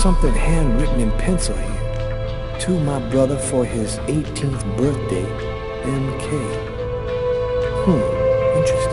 something handwritten in pencil here. To my brother for his 18th birthday, MK. Interesting.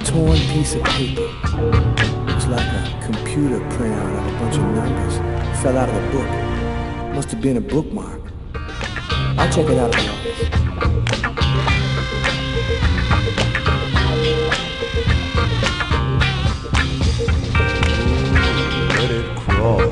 Torn piece of paper. Looks like a computer printout of a bunch of numbers. Fell out of the book. Must have been a bookmark. I'll check it out at the office. Let it crawl.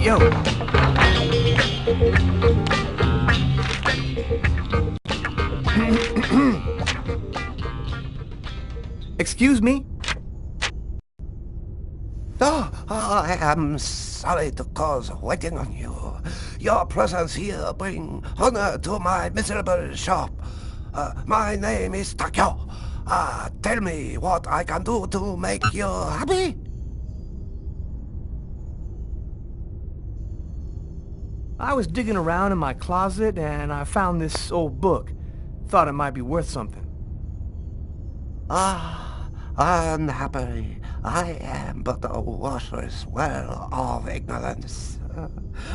Yo. Excuse me? Oh, I am sorry to cause waiting on you. Your presence here brings honor to my miserable shop. My name is Takyo. Tell me what I can do to make you happy? I was digging around in my closet and I found this old book. Thought it might be worth something. Unhappily, I am but a worthless well of ignorance.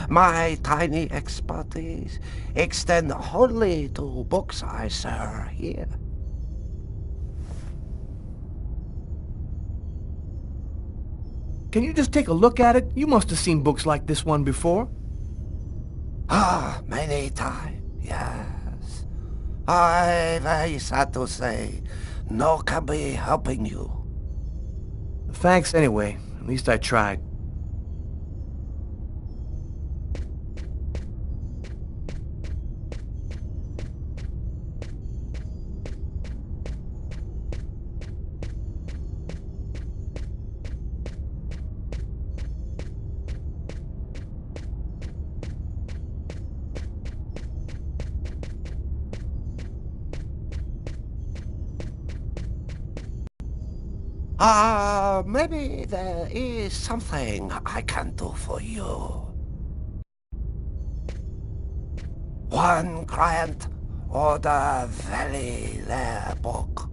My tiny expertise extend wholly to books I sell here. Can you just take a look at it? You must have seen books like this one before. Many times, yes. I very sad to say, no can be helping you. Thanks anyway. At least I tried. Maybe there is something I can do for you. One client ordered a very rare book.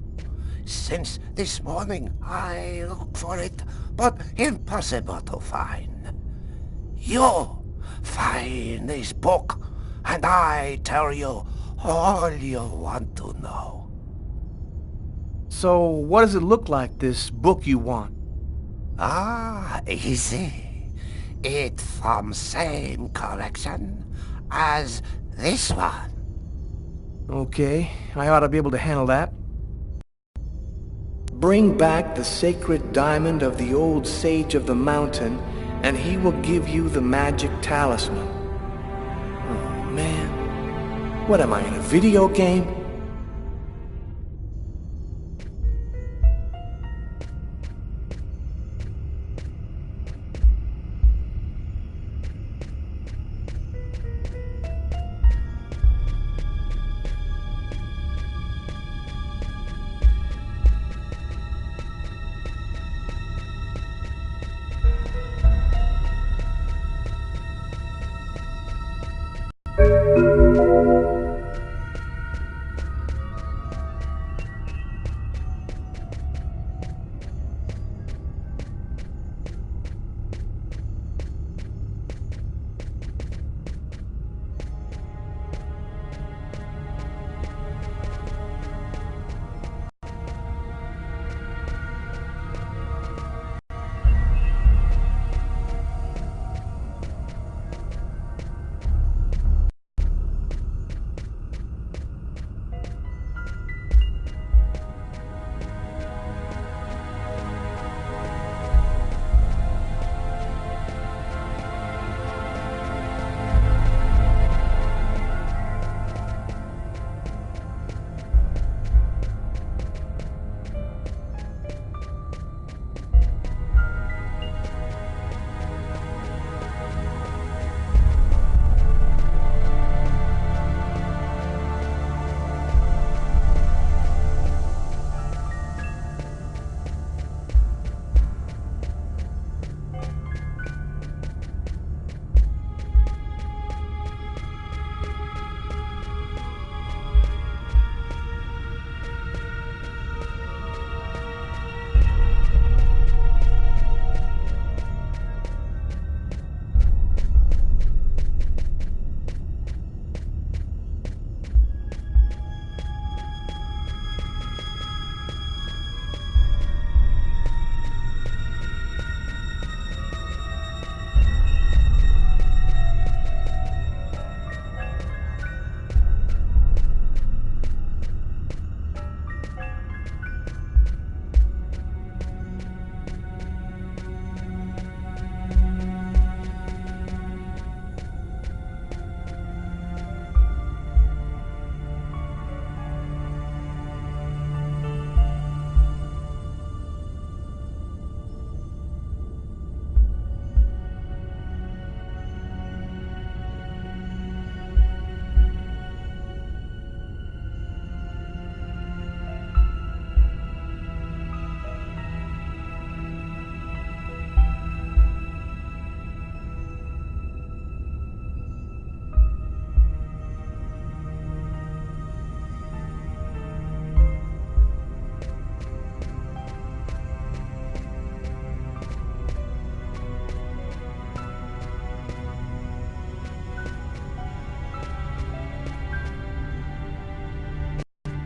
Since this morning I look for it, but impossible to find. You find this book, and I tell you all you want to know. So, what does it look like, this book you want? Easy. It from same collection as this one. Okay, I ought to be able to handle that. Bring back the sacred diamond of the old sage of the mountain, and he will give you the magic talisman. Oh, man. What am I, in a video game?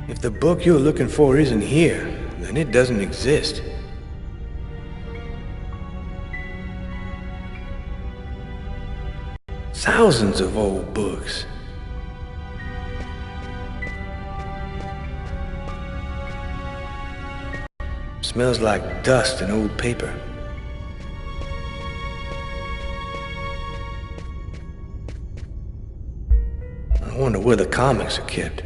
If the book you're looking for isn't here, then it doesn't exist. Thousands of old books. Smells like dust and old paper. I wonder where the comics are kept.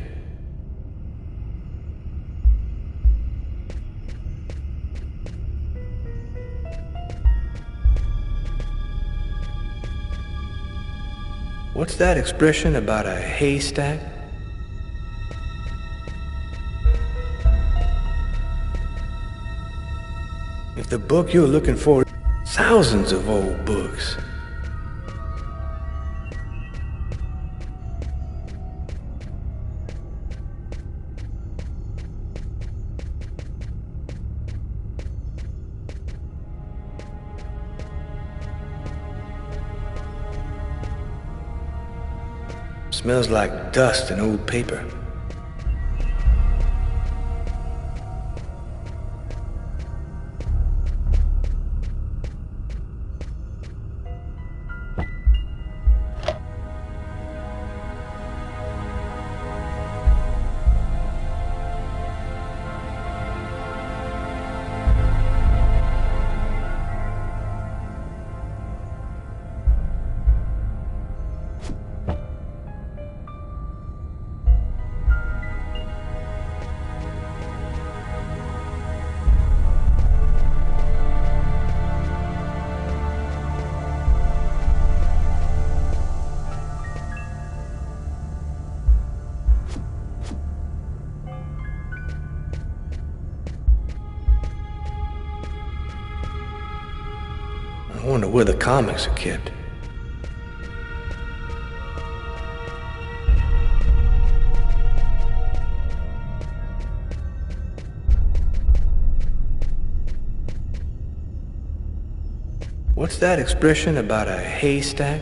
What's that expression about a haystack? If the book you're looking for, thousands of old books. Smells like dust and old paper. I wonder where the comics are kept. What's that expression about a haystack?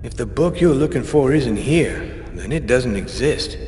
If the book you're looking for isn't here, then it doesn't exist.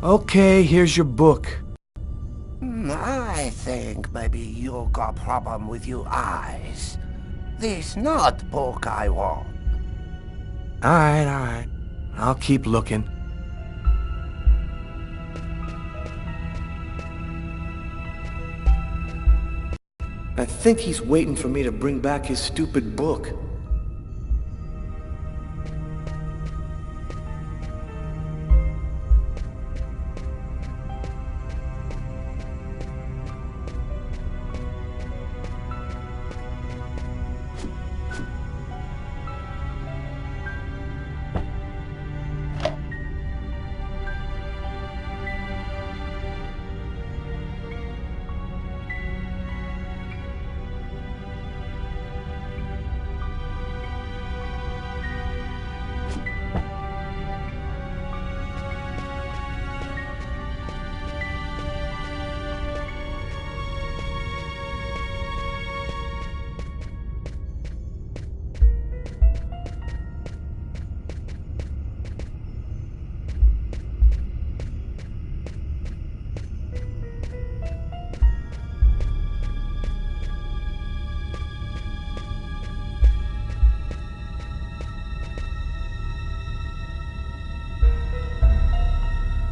Okay, here's your book. I think maybe you got problem with your eyes. This not book I want. Alright. I'll keep looking. I think he's waiting for me to bring back his stupid book.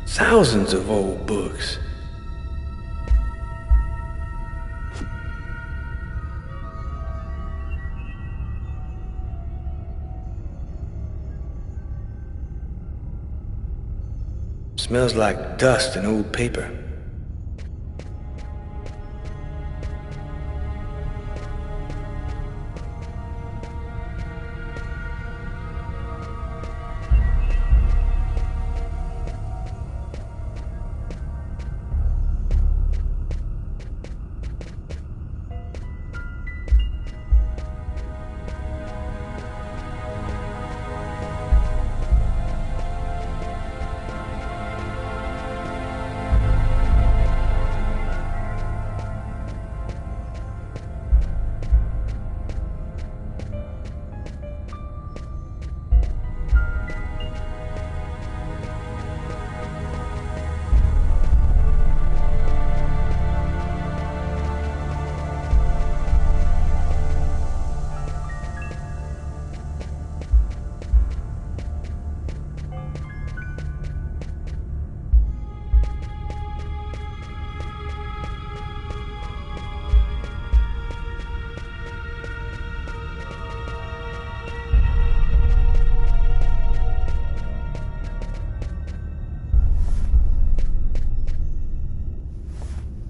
Thousands of old books. Smells like dust and old paper.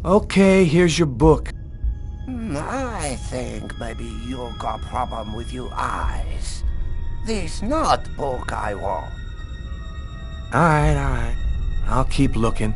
Okay, here's your book. I think maybe you got problem with your eyes. This not book I want. Alright. I'll keep looking.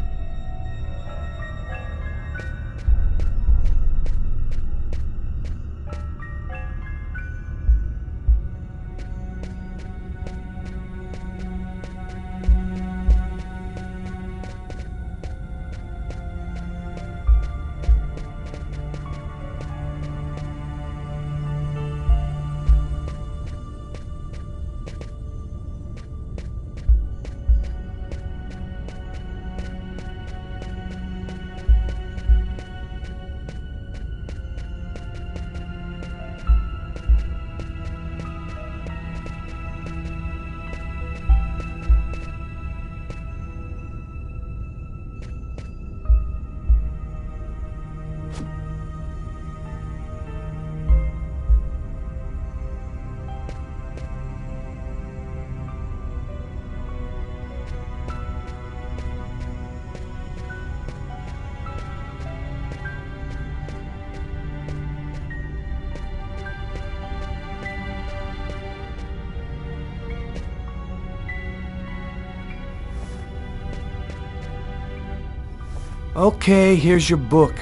Okay, here's your book.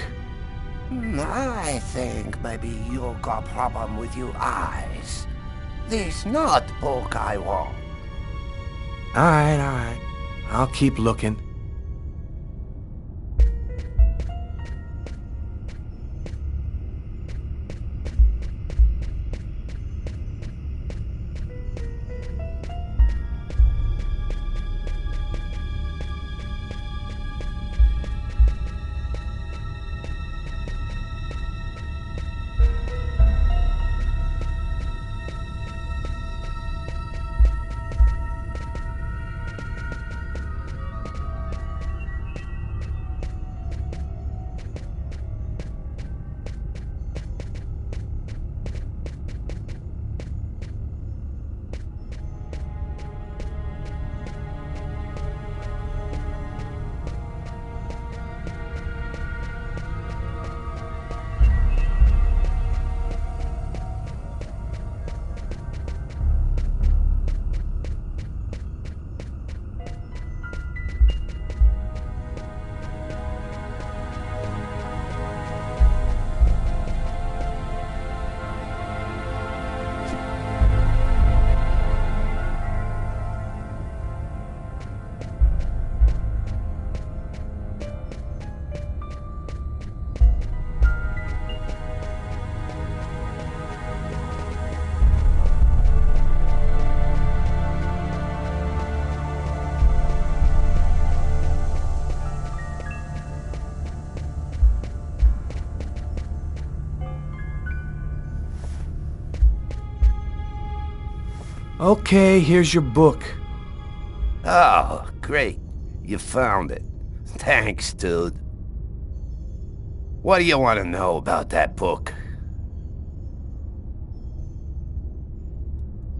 I think maybe you got problem with your eyes. This not book I want. Alright. I'll keep looking. Okay, here's your book. Oh, great. You found it. Thanks, dude. What do you want to know about that book?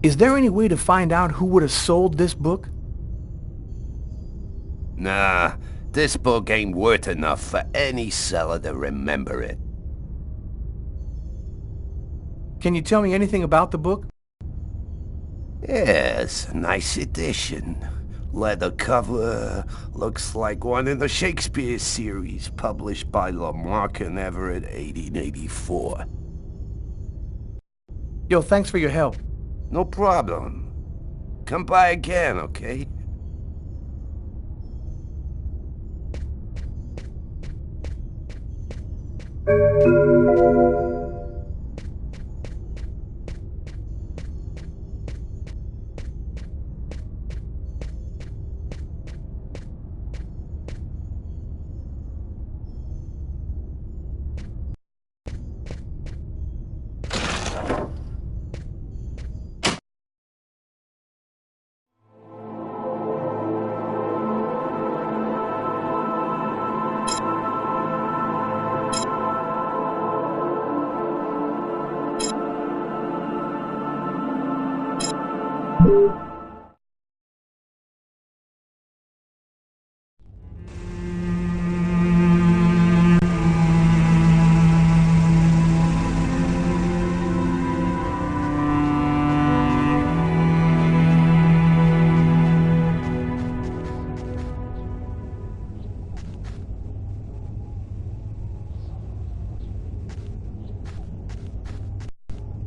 Is there any way to find out who would have sold this book? Nah, this book ain't worth enough for any seller to remember it. Can you tell me anything about the book? Yes, a nice edition. Leather cover, looks like one in the Shakespeare series, published by Lamarck and Everett, 1884. Yo, thanks for your help. No problem. Come by again, okay?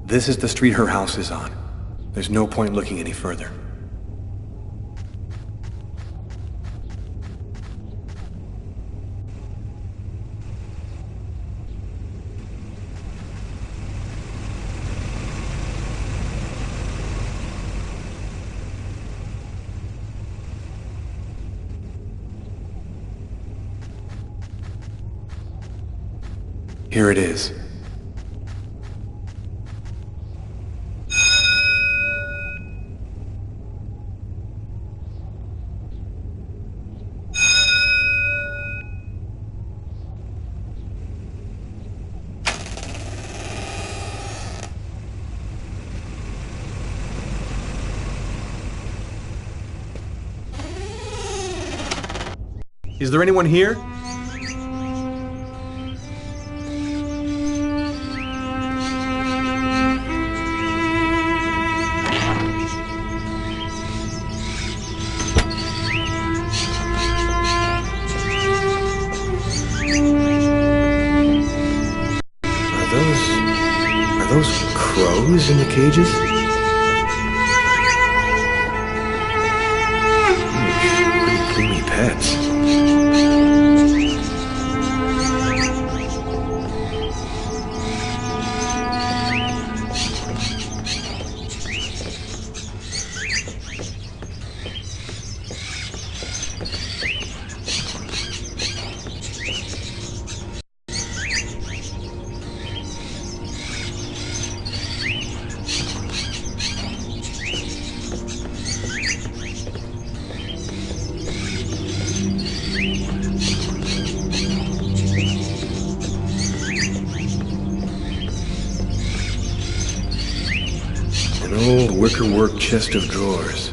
This is the street her house is on. There's no point looking any further. Here it is. Is there anyone here? Are those crows in the cages? Pretty creepy pets. An old wickerwork chest of drawers.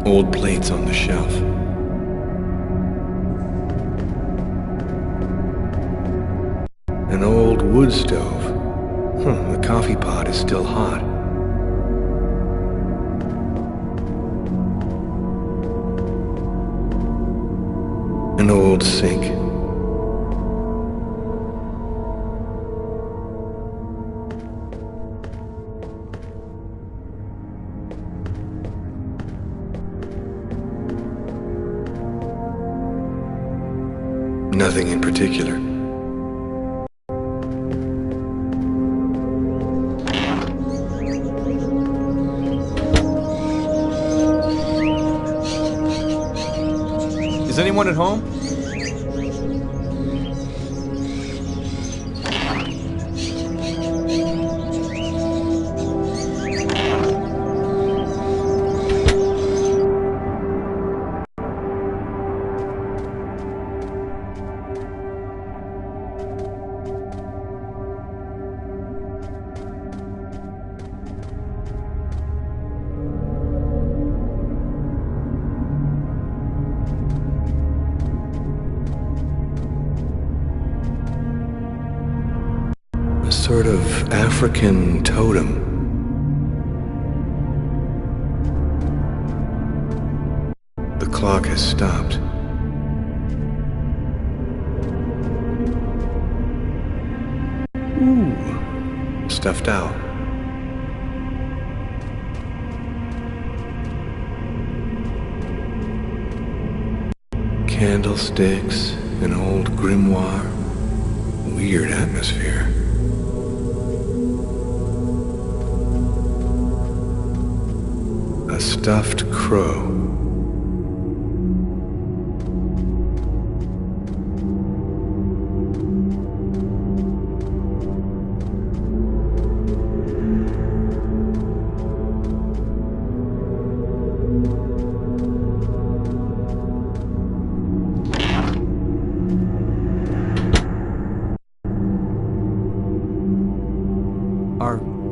Old plates on the shelf. An old wood stove. The coffee pot is still hot. An old sink. Nothing in particular. Is anyone at home? A sort of African totem. The clock has stopped. Ooh, stuffed owl. Candlesticks, an old grimoire. Weird atmosphere. A stuffed crow.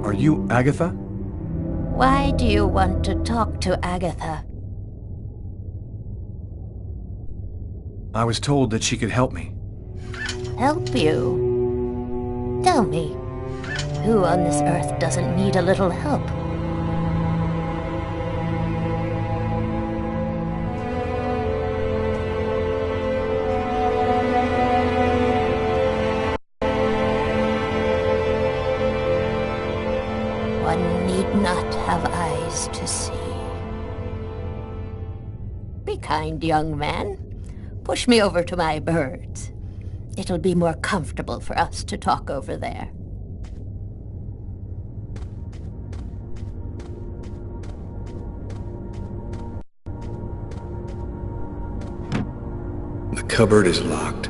Are you Agatha? Why do you want to talk to Agatha? I was told that she could help me. Help you? Tell me, who on this earth doesn't need a little help? One need not have eyes to see. Be kind, young man. Push me over to my birds. It'll be more comfortable for us to talk over there. The cupboard is locked.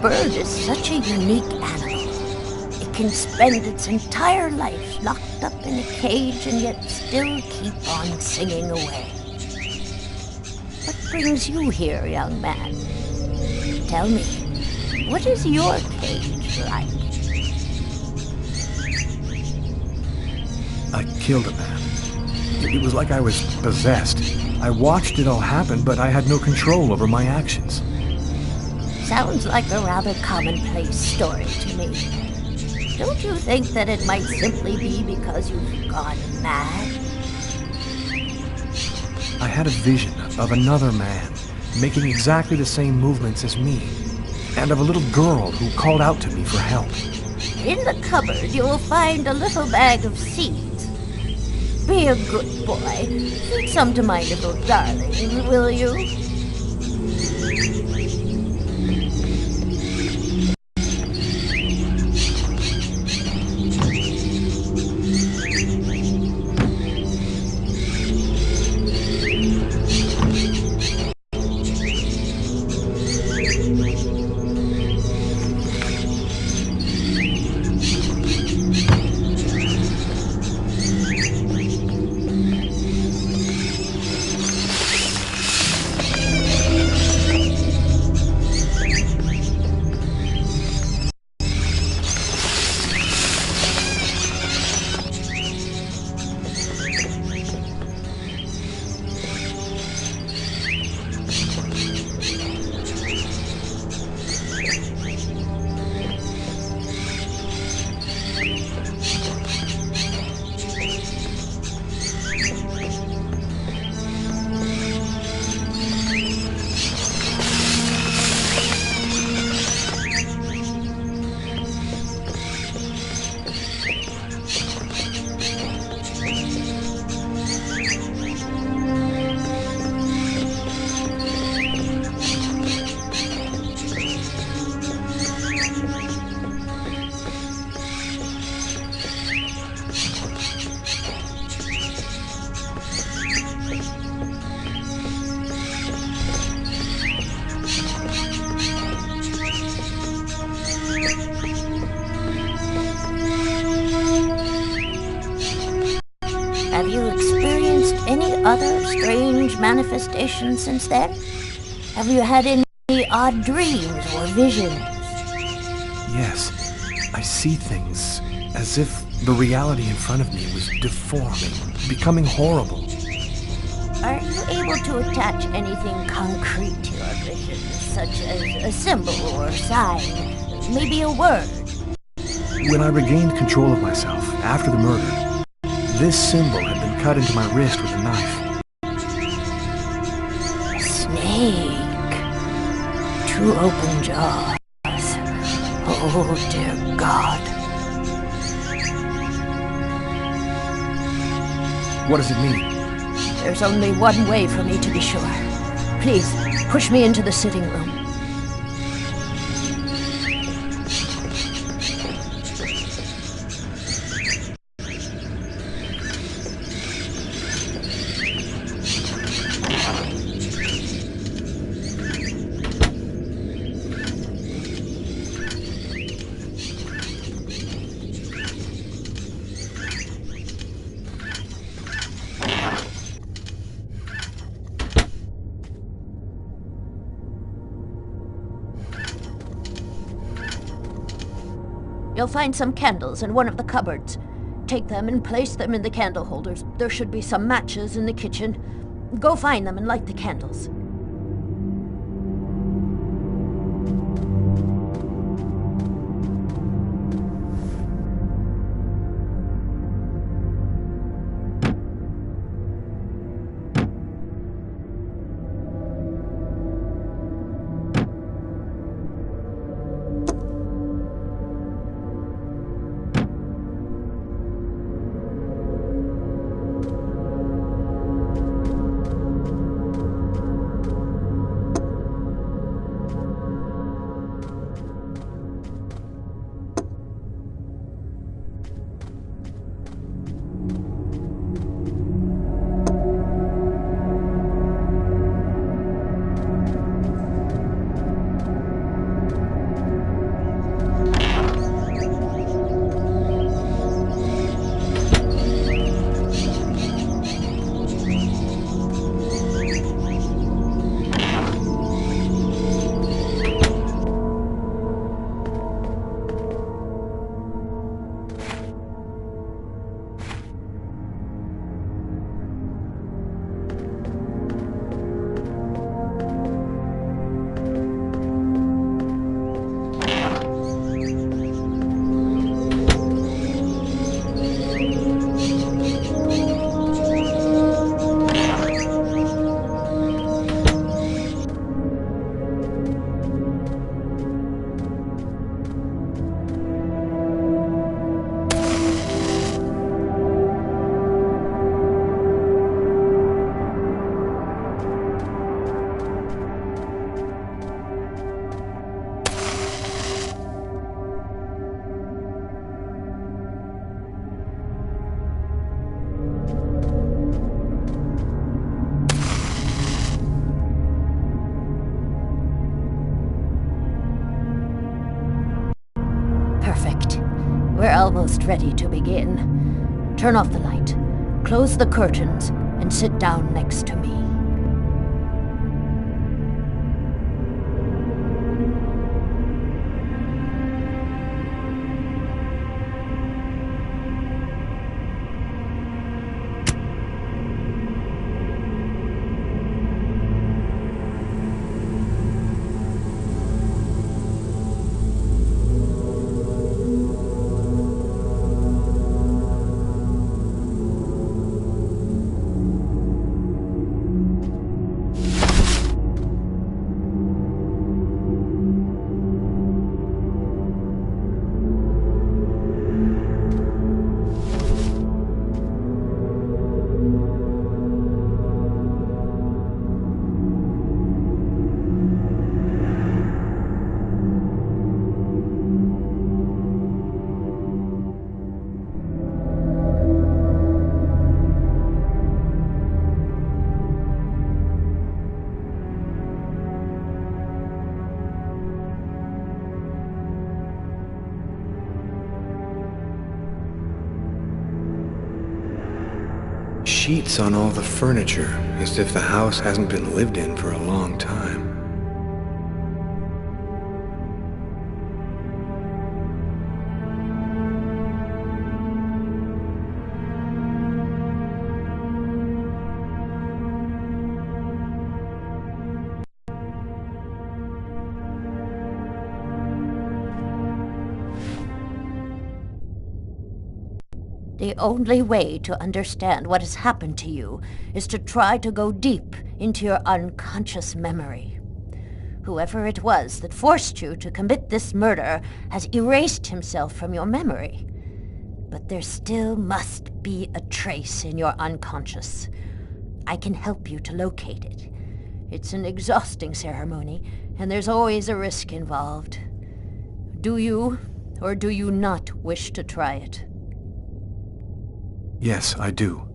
Bird is such a unique animal. It can spend its entire life locked up in a cage and yet still keep on singing away. What brings you here, young man? Tell me, what is your cage like? I killed a man. It was like I was possessed. I watched it all happen, but I had no control over my actions. Sounds like a rather commonplace story to me. Don't you think that it might simply be because you've gone mad? I had a vision of another man making exactly the same movements as me, and of a little girl who called out to me for help. In the cupboard, you will find a little bag of seeds. Be a good boy. Feed some to my little darling, will you? Have you experienced any other strange manifestations since then? Have you had any odd dreams or visions? Yes, I see things as if the reality in front of me was deforming, becoming horrible. Are you able to attach anything concrete to your visions, such as a symbol or sign, maybe a word? When I regained control of myself after the murder, this symbol had been cut into my wrist with a knife. A snake. Two open jaws. Oh, dear God. What does it mean? There's only one way for me to be sure. Please, push me into the sitting room. You'll find some candles in one of the cupboards. Take them and place them in the candle holders. There should be some matches in the kitchen. Go find them and light the candles. We're almost ready to begin. Turn off the light, close the curtains, and sit down next to me. Sheets on all the furniture, as if the house hasn't been lived in for a long time. The only way to understand what has happened to you is to try to go deep into your unconscious memory. Whoever it was that forced you to commit this murder has erased himself from your memory. But there still must be a trace in your unconscious. I can help you to locate it. It's an exhausting ceremony, and there's always a risk involved. Do you, or do you not wish to try it? Yes, I do.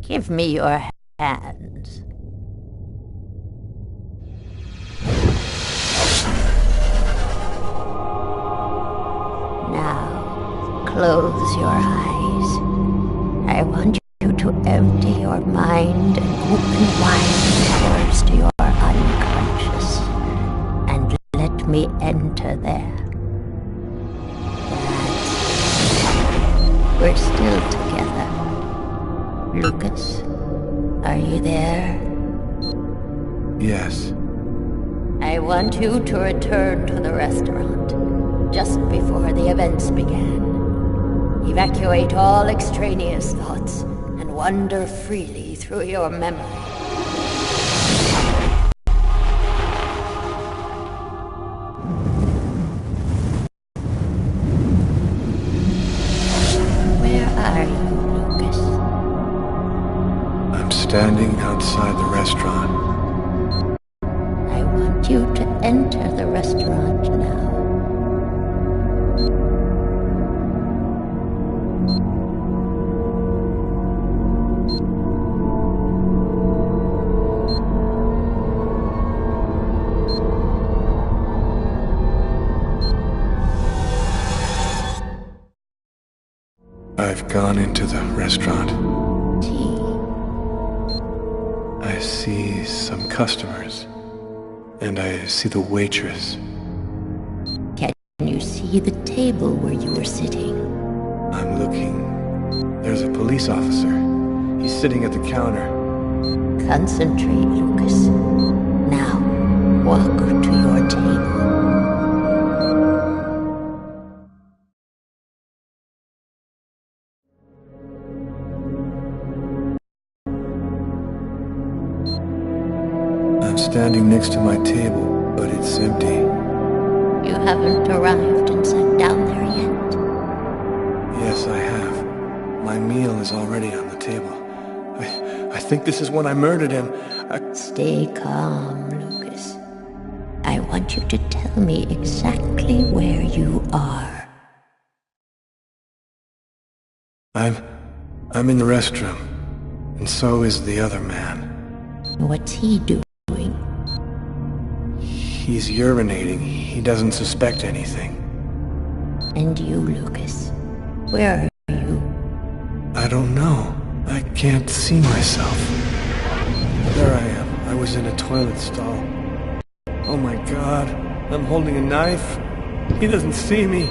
Give me your hands. Now, close your eyes. I want you to empty your mind and open wide the doors to your unconscious. And let me enter there. We're still together. Lucas, are you there? Yes. I want you to return to the restaurant just before the events began. Evacuate all extraneous thoughts and wander freely through your memory. Standing outside the restaurant. I want you to enter the restaurant now. I've gone into the restaurant. Tea. I see some customers, and I see the waitress. Can you see the table where you were sitting? I'm looking. There's a police officer. He's sitting at the counter. Concentrate, Lucas. Now, walk to your table. I'm standing next to my table, but it's empty. You haven't arrived and sat down there yet. Yes, I have. My meal is already on the table. I think this is when I murdered him. Stay calm, Lucas. I want you to tell me exactly where you are. I'm in the restroom, and so is the other man. What's he doing? He's urinating. He doesn't suspect anything. And you, Lucas, Where are you? I don't know. I can't see myself. There I am. I was in a toilet stall. Oh my god. I'm holding a knife. He doesn't see me.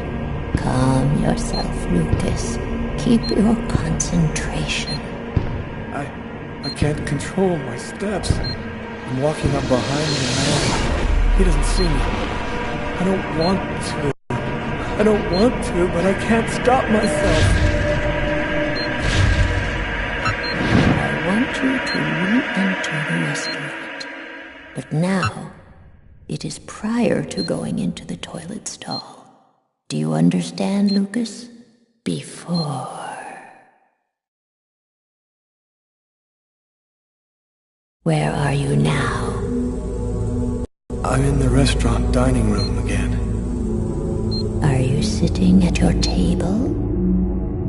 Calm yourself, Lucas. Keep your concentration. I can't control my steps. I'm walking up behind the man. He doesn't see me. I don't want to. I don't want to, but I can't stop myself. I want you to re-enter the restaurant. But now, it is prior to going into the toilet stall. Do you understand, Lucas? Before. Where are you now? I'm in the restaurant dining room again. Are you sitting at your table?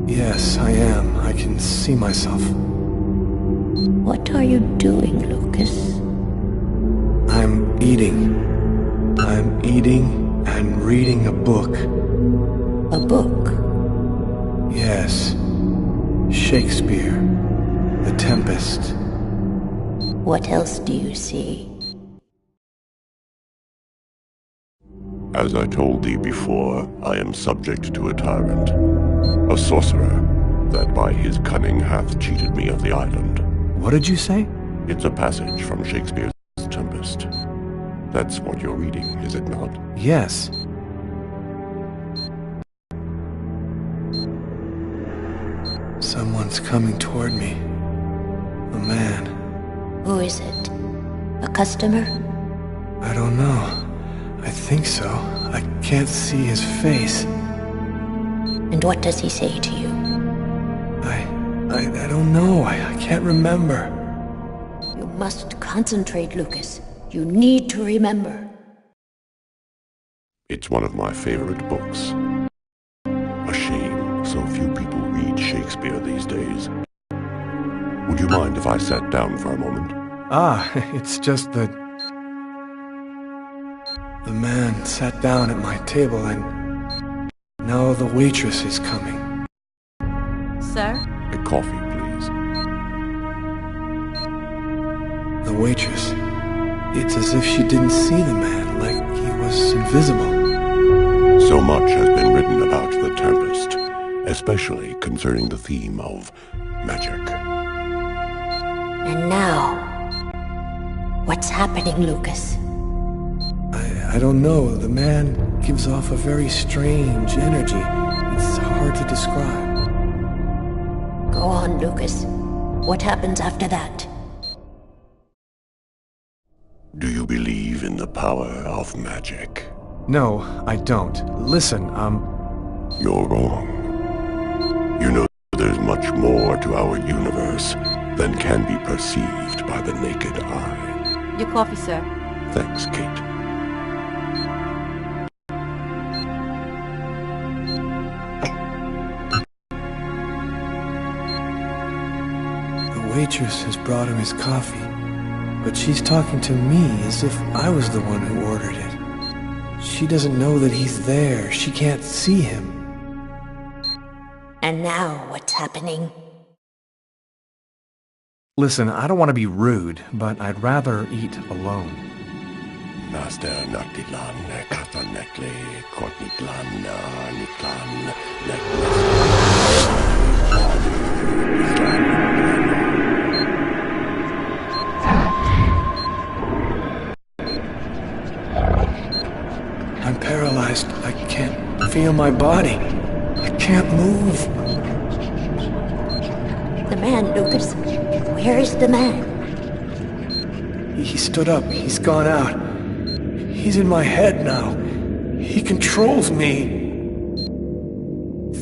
Yes, I am. I can see myself. What are you doing, Lucas? I'm eating. I'm eating and reading a book. A book? Yes. Shakespeare. The Tempest. What else do you see? As I told thee before, I am subject to a tyrant, a sorcerer, that by his cunning hath cheated me of the island. What did you say? It's a passage from Shakespeare's Tempest. That's what you're reading, is it not? Yes. Someone's coming toward me. A man. Who is it? A customer? I don't know. I think so. I can't see his face. And what does he say to you? I don't know. I can't remember. You must concentrate, Lucas. You need to remember. It's one of my favorite books. A shame so few people read Shakespeare these days. Would you mind if I sat down for a moment? It's just that the man sat down at my table and now the waitress is coming. Sir? A coffee, please. The waitress. It's as if she didn't see the man, like he was invisible. So much has been written about the Tempest, especially concerning the theme of magic. And now, what's happening, Lucas? I don't know. The man gives off a very strange energy. It's hard to describe. Go on, Lucas. What happens after that? Do you believe in the power of magic? No, I don't. Listen, You're wrong. You know there's much more to our universe than can be perceived by the naked eye. Your coffee, sir. Thanks, Kate. the waitress has brought him his coffee, but she's talking to me as if I was the one who ordered it. She doesn't know that he's there. She can't see him. And now what's happening? Listen, I don't want to be rude, but I'd rather eat alone. Master Naktilan, Katanekle, Kotniklan, Niklan, I'm paralyzed. I can't feel my body. I can't move. The man, Lucas. Where is the man? He stood up. He's gone out. He's in my head now. He controls me.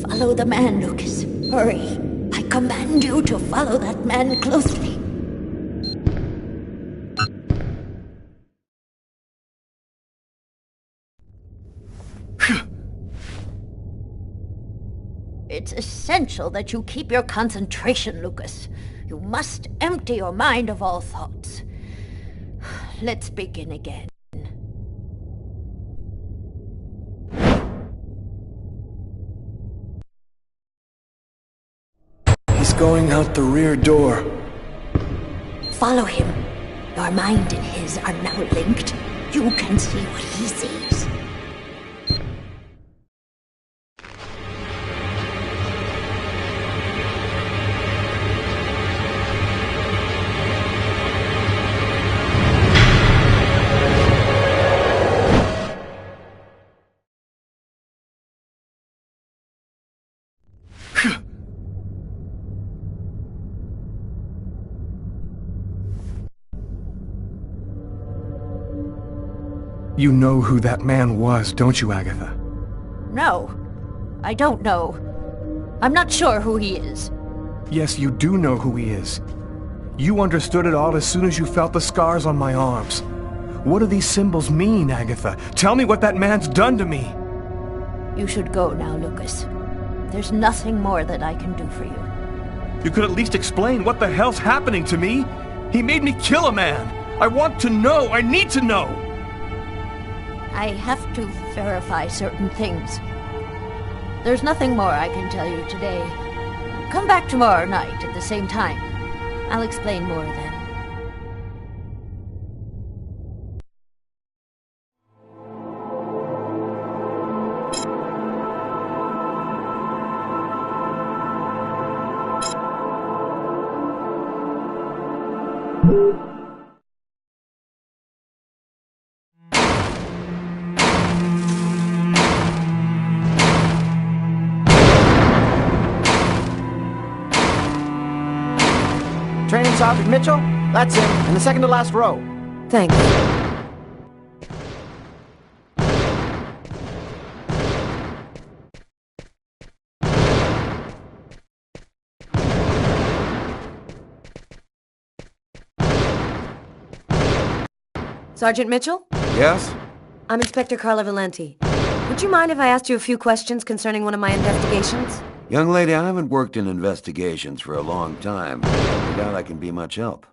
Follow the man, Lucas. Hurry. I command you to follow that man closely. It's essential that you keep your concentration, Lucas. You must empty your mind of all thoughts. Let's begin again. He's going out the rear door. Follow him. Your mind and his are now linked. You can see what he sees. You know who that man was, don't you, Agatha? No, I don't know. I'm not sure who he is. Yes, you do know who he is. You understood it all as soon as you felt the scars on my arms. What do these symbols mean, Agatha? Tell me what that man's done to me! You should go now, Lucas. There's nothing more that I can do for you. You could at least explain what the hell's happening to me? He made me kill a man! I want to know! I need to know! I have to verify certain things. There's nothing more I can tell you today. Come back tomorrow night at the same time. I'll explain more then. Training Sergeant Mitchell? That's him, in the second to last row. Thanks. Sergeant Mitchell? Yes? I'm Inspector Carla Valenti. Would you mind if I asked you a few questions concerning one of my investigations? Young lady, I haven't worked in investigations for a long time. I doubt I can be much help.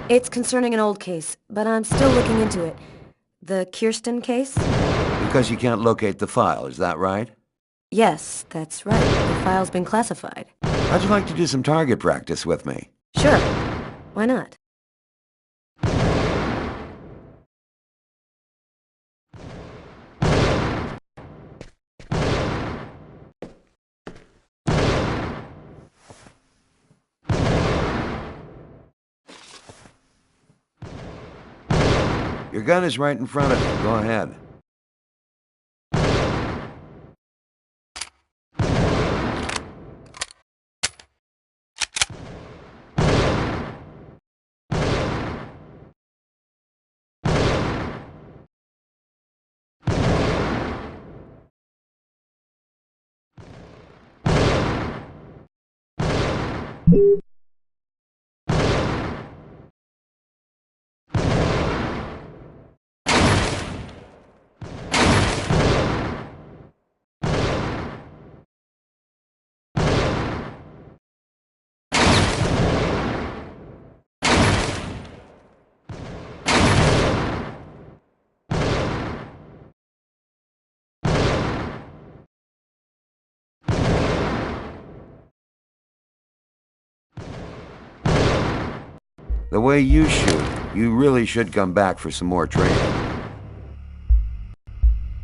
It's concerning an old case, but I'm still looking into it. The Kirsten case? Because you can't locate the file, is that right? Yes, that's right. The file's been classified. How'd you like to do some target practice with me? Sure. Why not? Your gun is right in front of you. Go ahead. The way you shoot, you really should come back for some more training.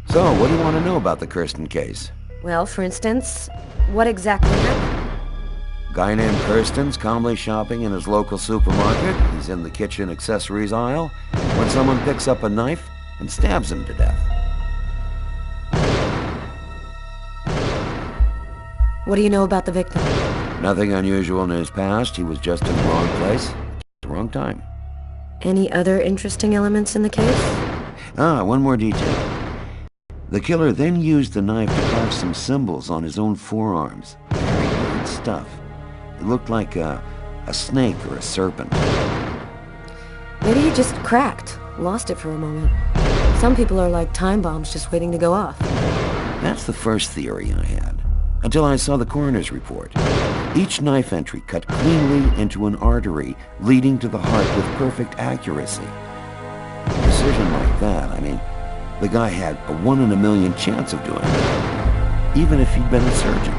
So, what do you want to know about the Kirsten case? Well, for instance, what exactly happened? Guy named Kirsten's calmly shopping in his local supermarket. He's in the kitchen accessories aisle when someone picks up a knife and stabs him to death. What do you know about the victim? Nothing unusual in his past. He was just in the wrong place at the wrong time. Any other interesting elements in the case? One more detail. The killer then used the knife to carve some symbols on his own forearms. Very weird stuff. It looked like a snake or a serpent. Maybe he just cracked, lost it for a moment. Some people are like time bombs just waiting to go off. That's the first theory I had, until I saw the coroner's report. Each knife entry cut cleanly into an artery, leading to the heart with perfect accuracy. A precision like that, I mean, the guy had a 1 in a million chance of doing it, even if he'd been a surgeon.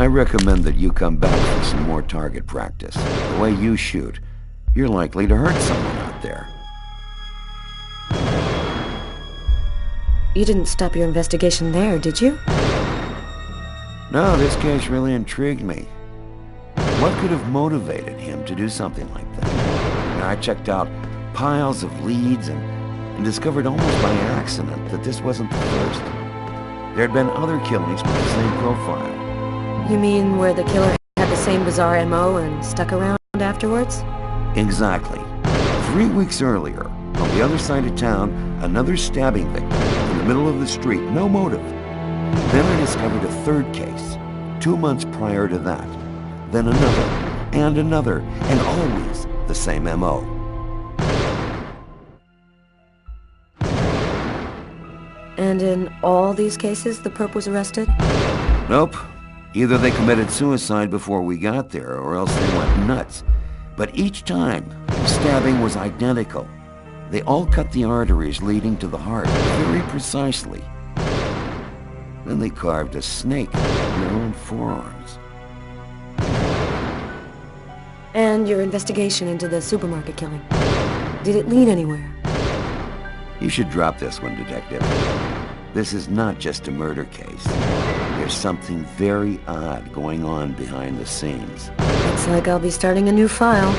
I recommend that you come back for some more target practice. The way you shoot, you're likely to hurt someone out there. You didn't stop your investigation there, did you? No, this case really intrigued me. What could have motivated him to do something like that? And I checked out piles of leads and discovered almost by accident that this wasn't the first. There had been other killings with the same profile. You mean where the killer had the same bizarre MO and stuck around afterwards? Exactly. 3 weeks earlier, on the other side of town, another stabbing victim in the middle of the street, no motive. Then I discovered a third case, 2 months prior to that. Then another, and always the same MO. And in all these cases, the perp was arrested? Nope. Either they committed suicide before we got there, or else they went nuts. But each time, the stabbing was identical. They all cut the arteries leading to the heart very precisely. Then they carved a snake in their own forearms. And your investigation into the supermarket killing, did it lead anywhere? You should drop this one, Detective. This is not just a murder case. There's something very odd going on behind the scenes. Looks like I'll be starting a new file.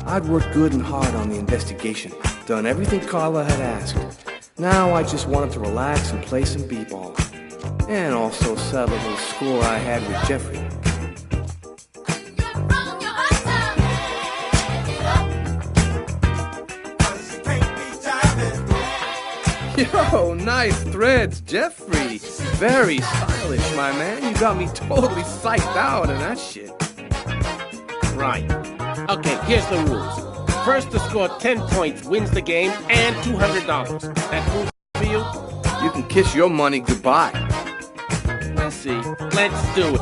I'd worked good and hard on the investigation, done everything Carla had asked. Now I just wanted to relax and play some b-ball. And also settle a little score I had with Jeffrey. Yo, nice threads, Jeffrey. Very stylish, my man. You got me totally psyched out on that shit. Right. Okay, here's the rules. First to score 10 points wins the game and $200. That cool for you? You can kiss your money goodbye. We'll see. Let's do it.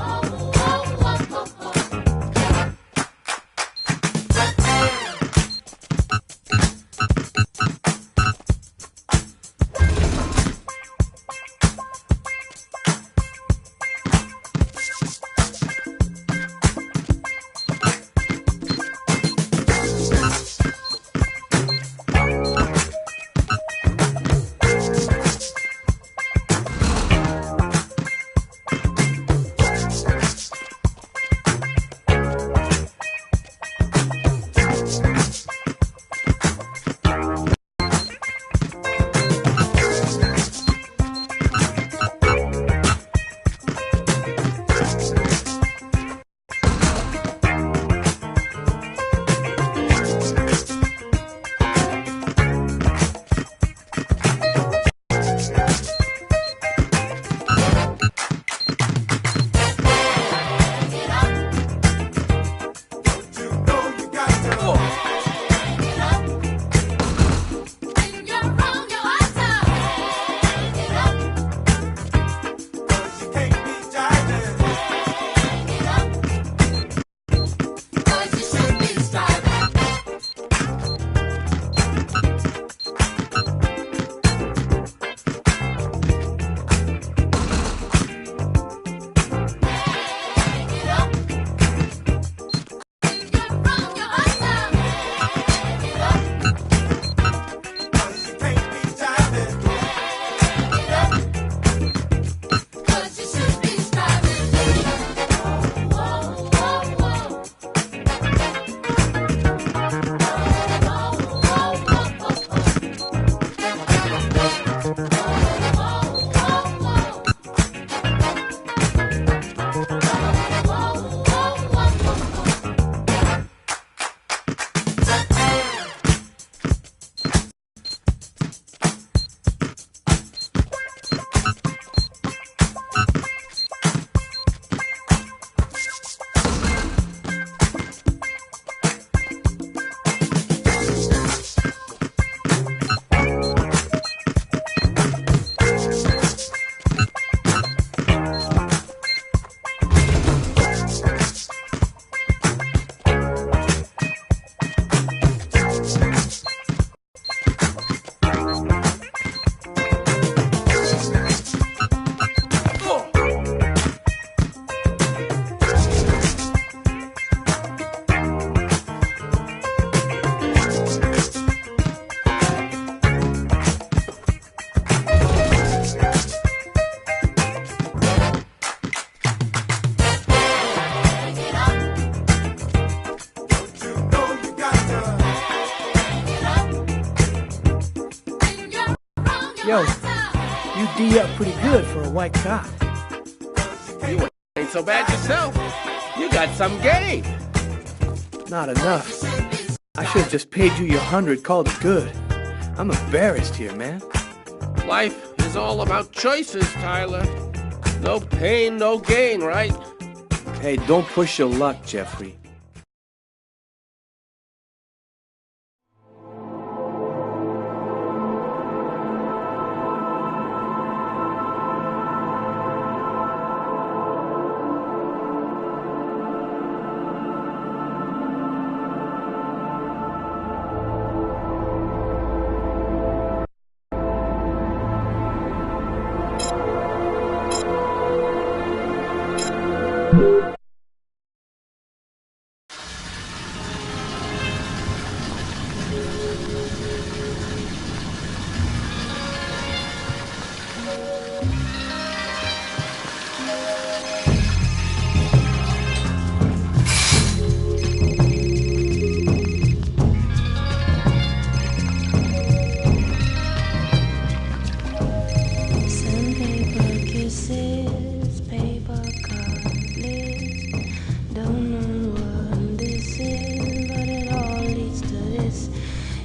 Yo, you D up pretty good for a white cop. You ain't so bad yourself. You got some game. Not enough. I should have just paid you your 100, called it good. I'm embarrassed here, man. Life is all about choices, Tyler. No pain, no gain, right? Hey, don't push your luck, Jeffrey.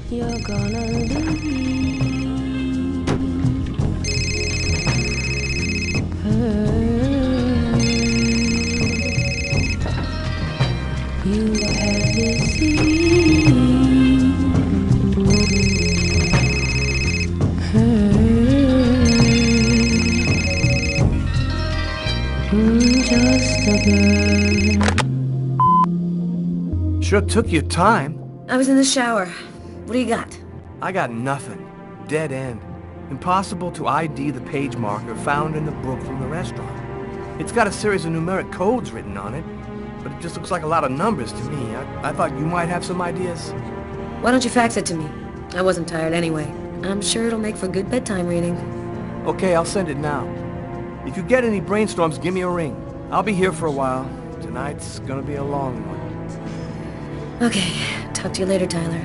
You're gonna leave her. You have deceived her. Just a bird. Sure took your time. I was in the shower. What do you got? I got nothing. Dead end. Impossible to ID the page marker found in the book from the restaurant. It's got a series of numeric codes written on it, but it just looks like a lot of numbers to me. I thought you might have some ideas. Why don't you fax it to me? I wasn't tired anyway. I'm sure it'll make for good bedtime reading. Okay, I'll send it now. If you get any brainstorms, give me a ring. I'll be here for a while. Tonight's gonna be a long one. Okay, talk to you later, Tyler.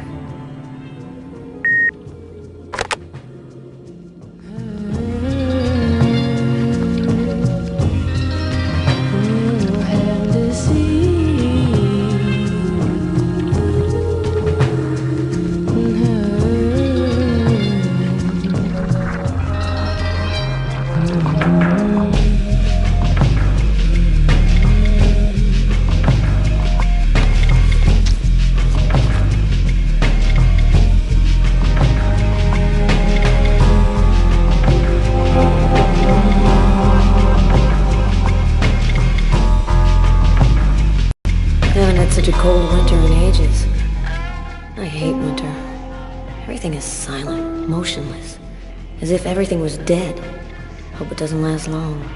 Such a cold winter in ages. I hate winter. Everything is silent, motionless, as if everything was dead. Hope it doesn't last long.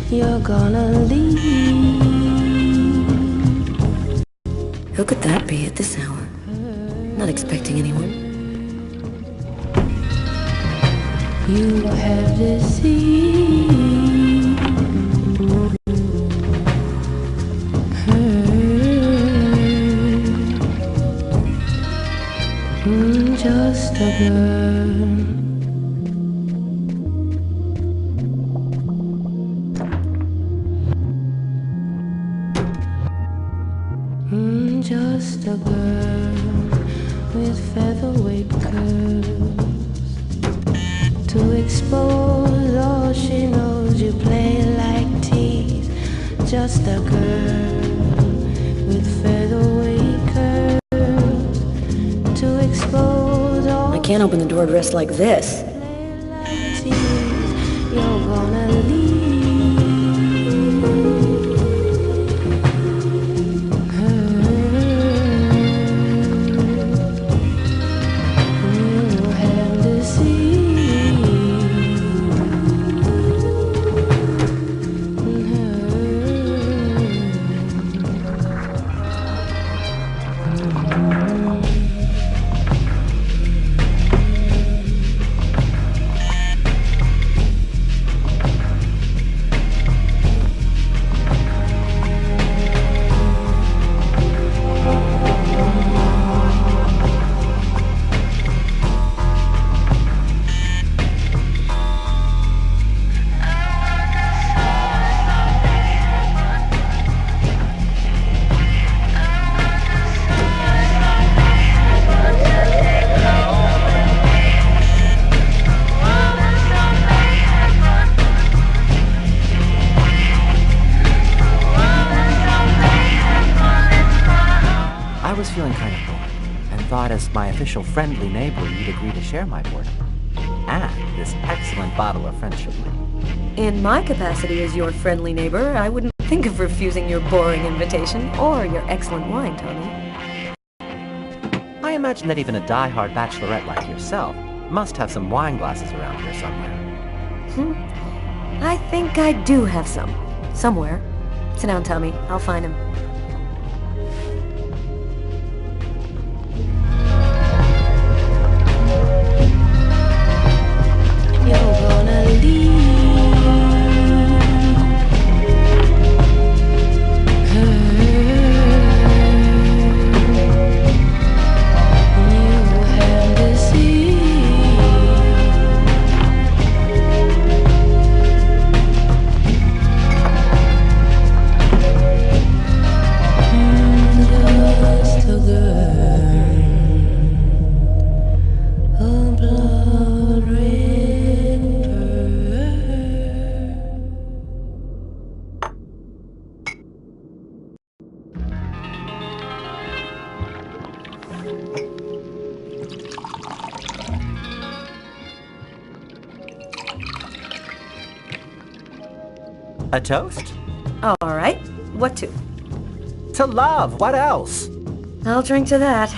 you're gonna leave. Who could that be at this hour? Not expecting anyone. You have deceived her. Just a girl. Just a girl with featherweight curves. To expose all she knows, you play like tease. Just a girl with featherweight curves. To expose all I can't open the door dressed like this. you're gonna leave. I was feeling kind of bored, and thought as my official friendly neighbor you'd agree to share my boredom. And this excellent bottle of friendship wine. In my capacity as your friendly neighbor, I wouldn't think of refusing your boring invitation or your excellent wine, Tony. I imagine that even a die-hard bachelorette like yourself must have some wine glasses around here somewhere. I think I do have some. Somewhere. Sit down, Tommy. I'll find him. You're gonna leave. A toast? All right. What to? To love. What else? I'll drink to that.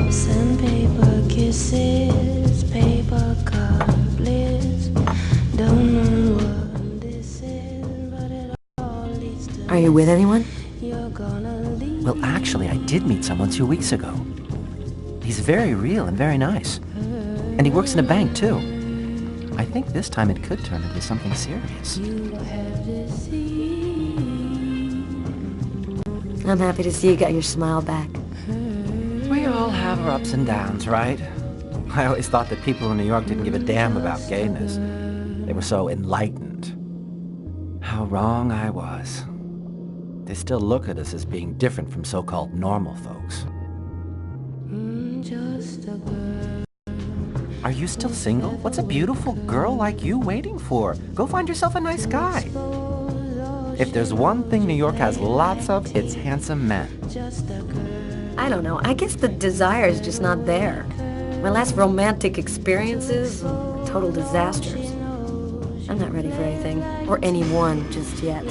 Sandpaper kisses, paper cup bliss. Don't know what this is, but it all leads to. Are you with anyone? You're gonna leave. Well, actually, I did meet someone 2 weeks ago. He's very real and very nice. And he works in a bank, too. I think this time it could turn into something serious. You have deceived. I'm happy to see you got your smile back. We all have our ups and downs, right? I always thought that people in New York didn't give a damn about gayness. They were so enlightened. How wrong I was. They still look at us as being different from so-called normal folks. Just a girl. Are you still single? What's a beautiful girl like you waiting for? Go find yourself a nice guy. If there's one thing New York has lots of, it's handsome men. I don't know. I guess the desire's just not there. My last romantic experiences were total disasters. I'm not ready for anything, or anyone just yet.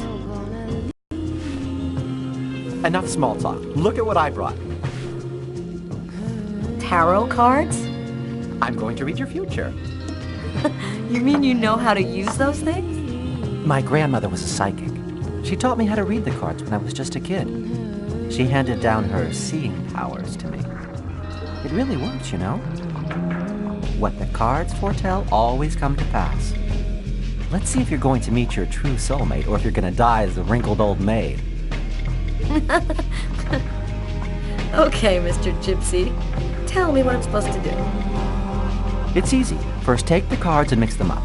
Enough small talk. Look at what I brought. Tarot cards? I'm going to read your future. You mean you know how to use those things? My grandmother was a psychic. She taught me how to read the cards when I was just a kid. She handed down her seeing powers to me. It really works, you know? What the cards foretell always come to pass. Let's see if you're going to meet your true soulmate or if you're going to die as a wrinkled old maid. Okay, Mr. Gypsy. Tell me what I'm supposed to do. It's easy. First, take the cards and mix them up.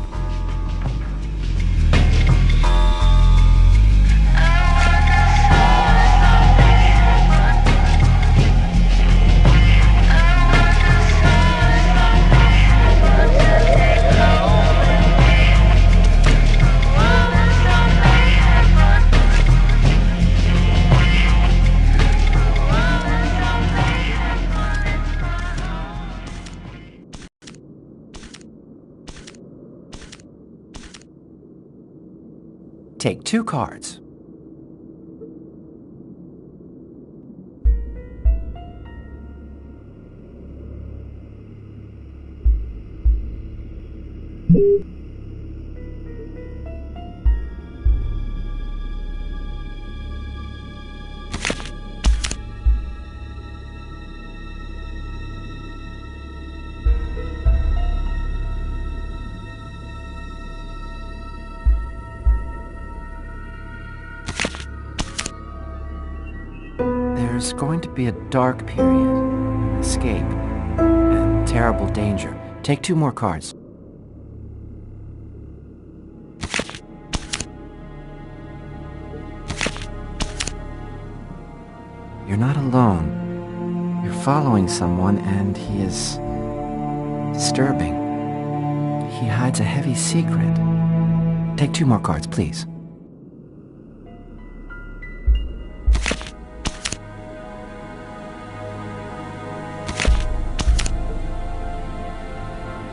Take 2 cards. There's going to be a dark period, escape, and terrible danger. Take 2 more cards. You're not alone. You're following someone, and he is disturbing. He hides a heavy secret. Take 2 more cards, please.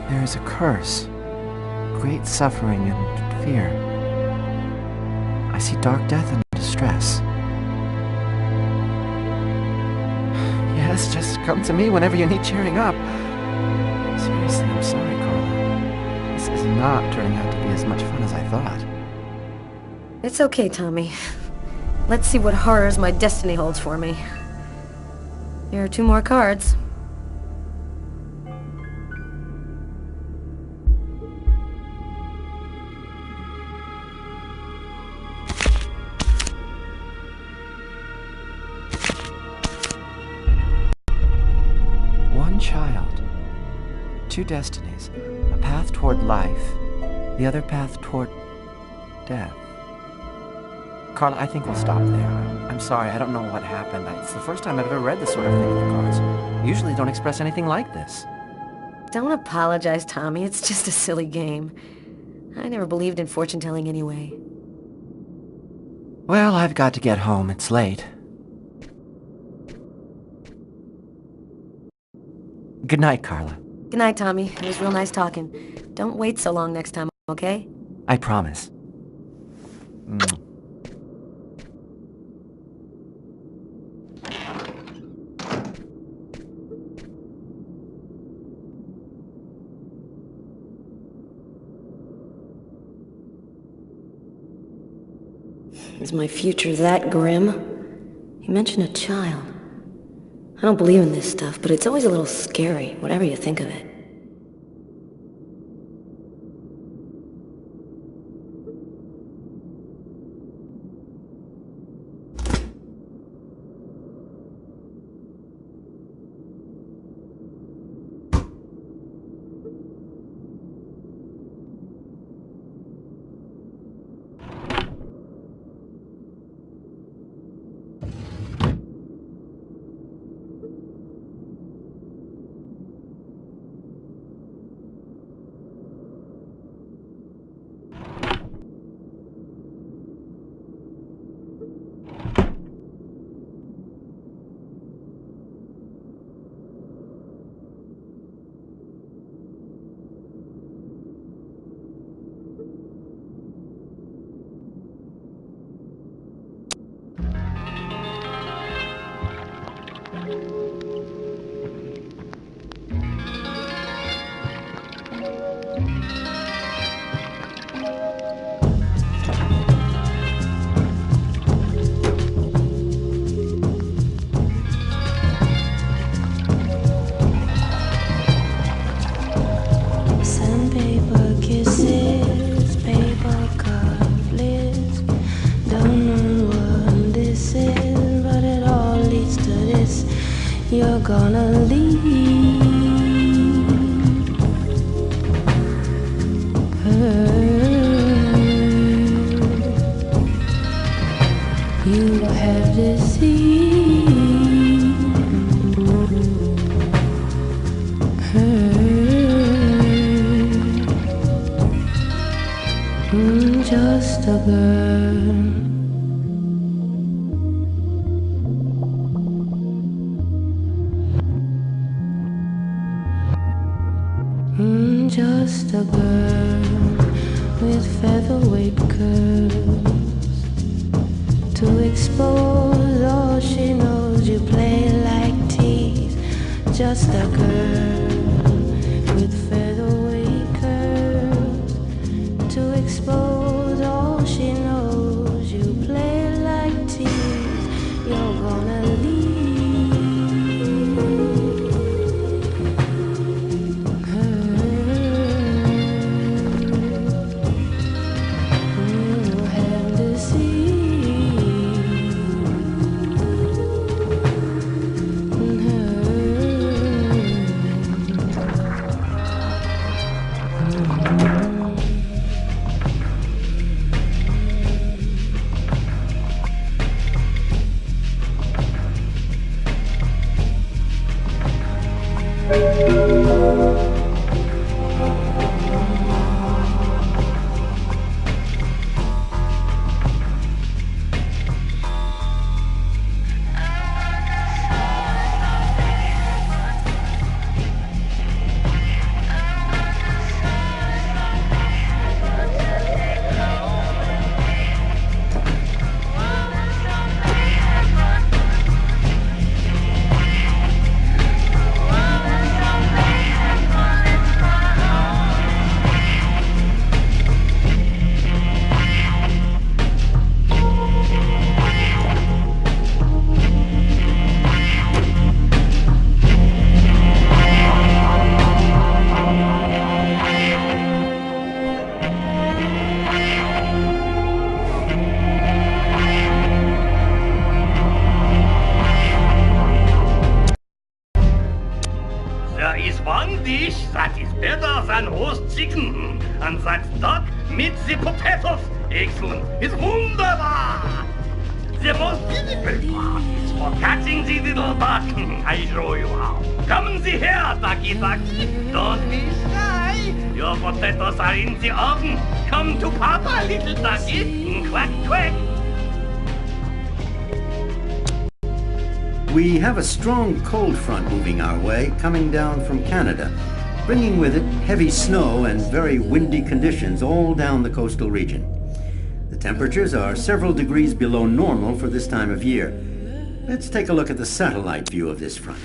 There is a curse, great suffering and fear. I see dark death and distress. Yes, just come to me whenever you need cheering up. Seriously, I'm sorry, Carla. This is not turning out to be as much fun as I thought. It's okay, Tommy. Let's see what horrors my destiny holds for me. Here are 2 more cards. Child. 2 destinies. A path toward life, the other path toward death. Carla, I think we'll stop there. I'm sorry, I don't know what happened. It's the first time I've ever read this sort of thing in the cards. I usually don't express anything like this. Don't apologize, Tommy. It's just a silly game. I never believed in fortune-telling anyway. Well, I've got to get home. It's late. Good night, Carla. Good night, Tommy. It was real nice talking. Don't wait so long next time, okay? I promise. Is my future that grim? You mentioned a child. I don't believe in this stuff, but it's always a little scary, whatever you think of it. You have deceived her. Just a girl. Just a girl with featherweight curls. To expose all she knows, you play like tease. Just a girl with featherweight curls. To expose all she knows, you play like tease. You're gonna leave her. You have deceived her. There is one dish that is better than roast chicken, and that's duck meat the potatoes. Excellent. It's wunderbar. The most difficult part is for catching the little duck. I show you how. Come see here, ducky ducky. Don't be shy. Your potatoes are in the oven. Come to Papa, little ducky. Quack, quack. We have a strong cold front moving our way, coming down from Canada, bringing with it heavy snow and very windy conditions all down the coastal region. The temperatures are several degrees below normal for this time of year. Let's take a look at the satellite view of this front.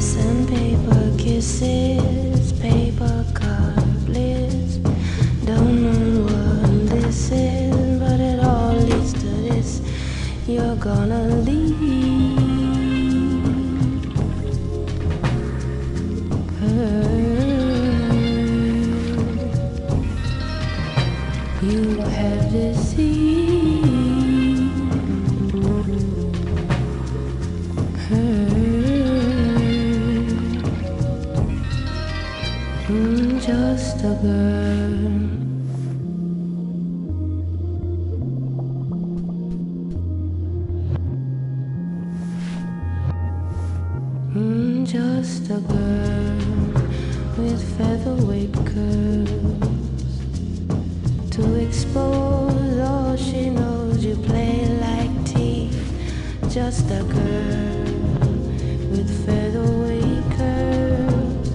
Sandpaper kisses, paper cut bliss. Don't know what this is, but it all leads to this. You're gonna leave her. You have deceived her. Just a girl. Just a girl with featherweight curls. To expose all she knows, you play like teeth. Just a girl with featherweight curls.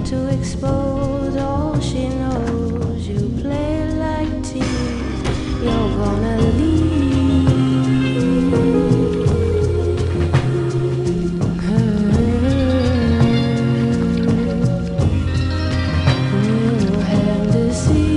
To expose all she knows, you play like teeth. You're gonna leave her. You have deceived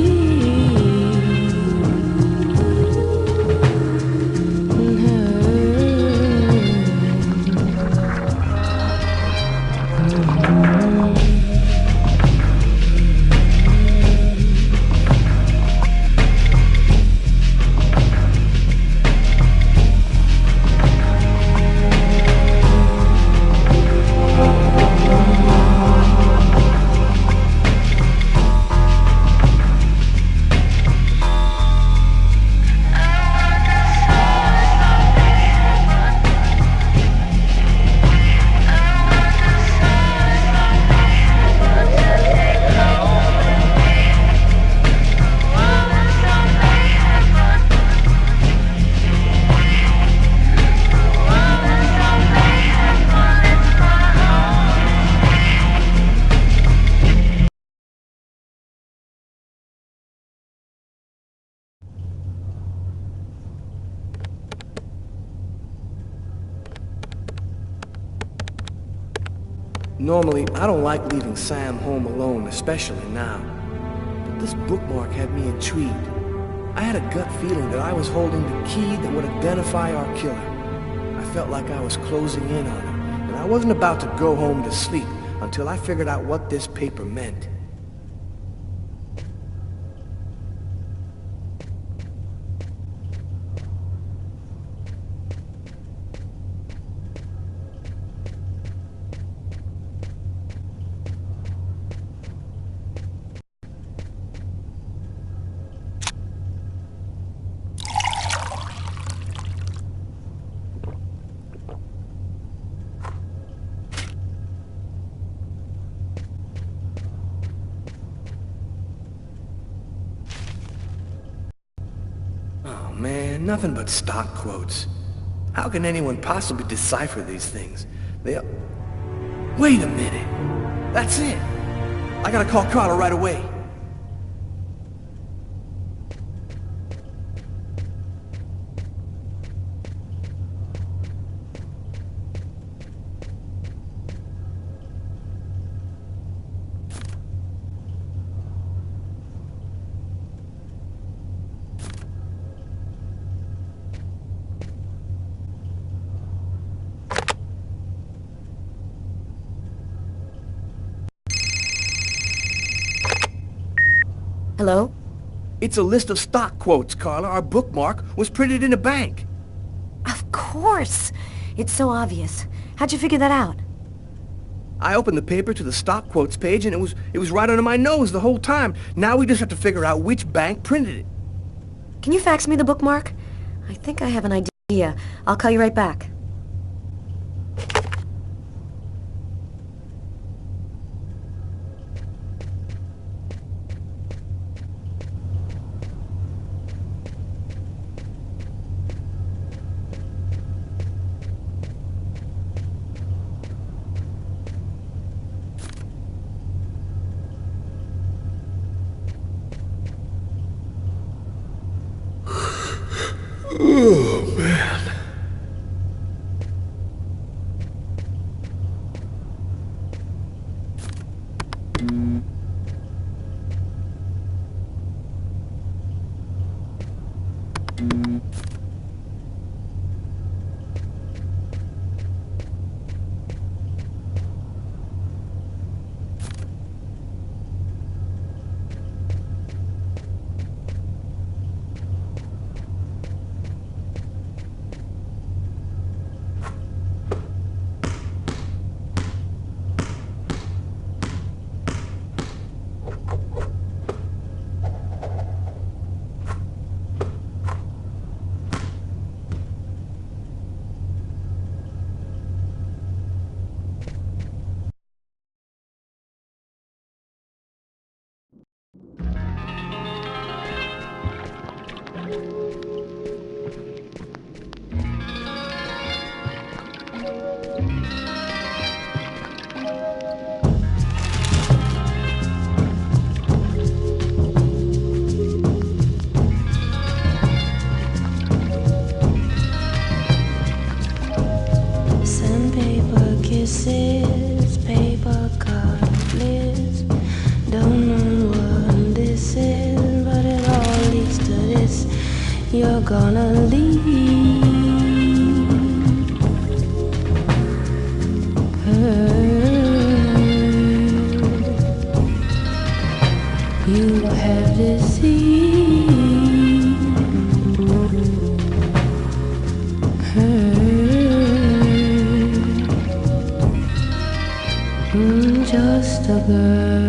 Normally, I don't like leaving Sam home alone, especially now. But this bookmark had me intrigued. I had a gut feeling that I was holding the key that would identify our killer. I felt like I was closing in on him, and I wasn't about to go home to sleep until I figured out what this paper meant. Oh man, nothing but stock quotes. How can anyone possibly decipher these things? Wait a minute! That's it! I gotta call Carla right away. Hello? It's a list of stock quotes, Carla. Our bookmark was printed in a bank. Of course! It's so obvious. How'd you figure that out? I opened the paper to the stock quotes page and it was right under my nose the whole time. Now we just have to figure out which bank printed it. Can you fax me the bookmark? I think I have an idea. I'll call you right back. Oh, man. Sandpaper kisses, paper cut bliss. Don't know what this is, but it all leads to this. You're gonna leave her. You have deceived her. Just a girl.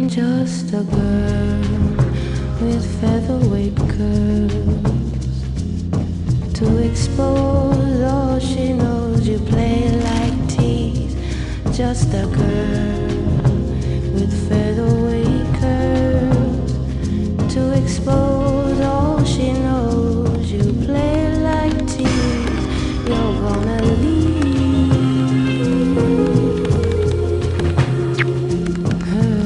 Just a girl with featherweight curls. To expose all she knows, you play like tease. Just a girl with featherweight curls. To expose all she knows, you play like tease. You're gonna leave her.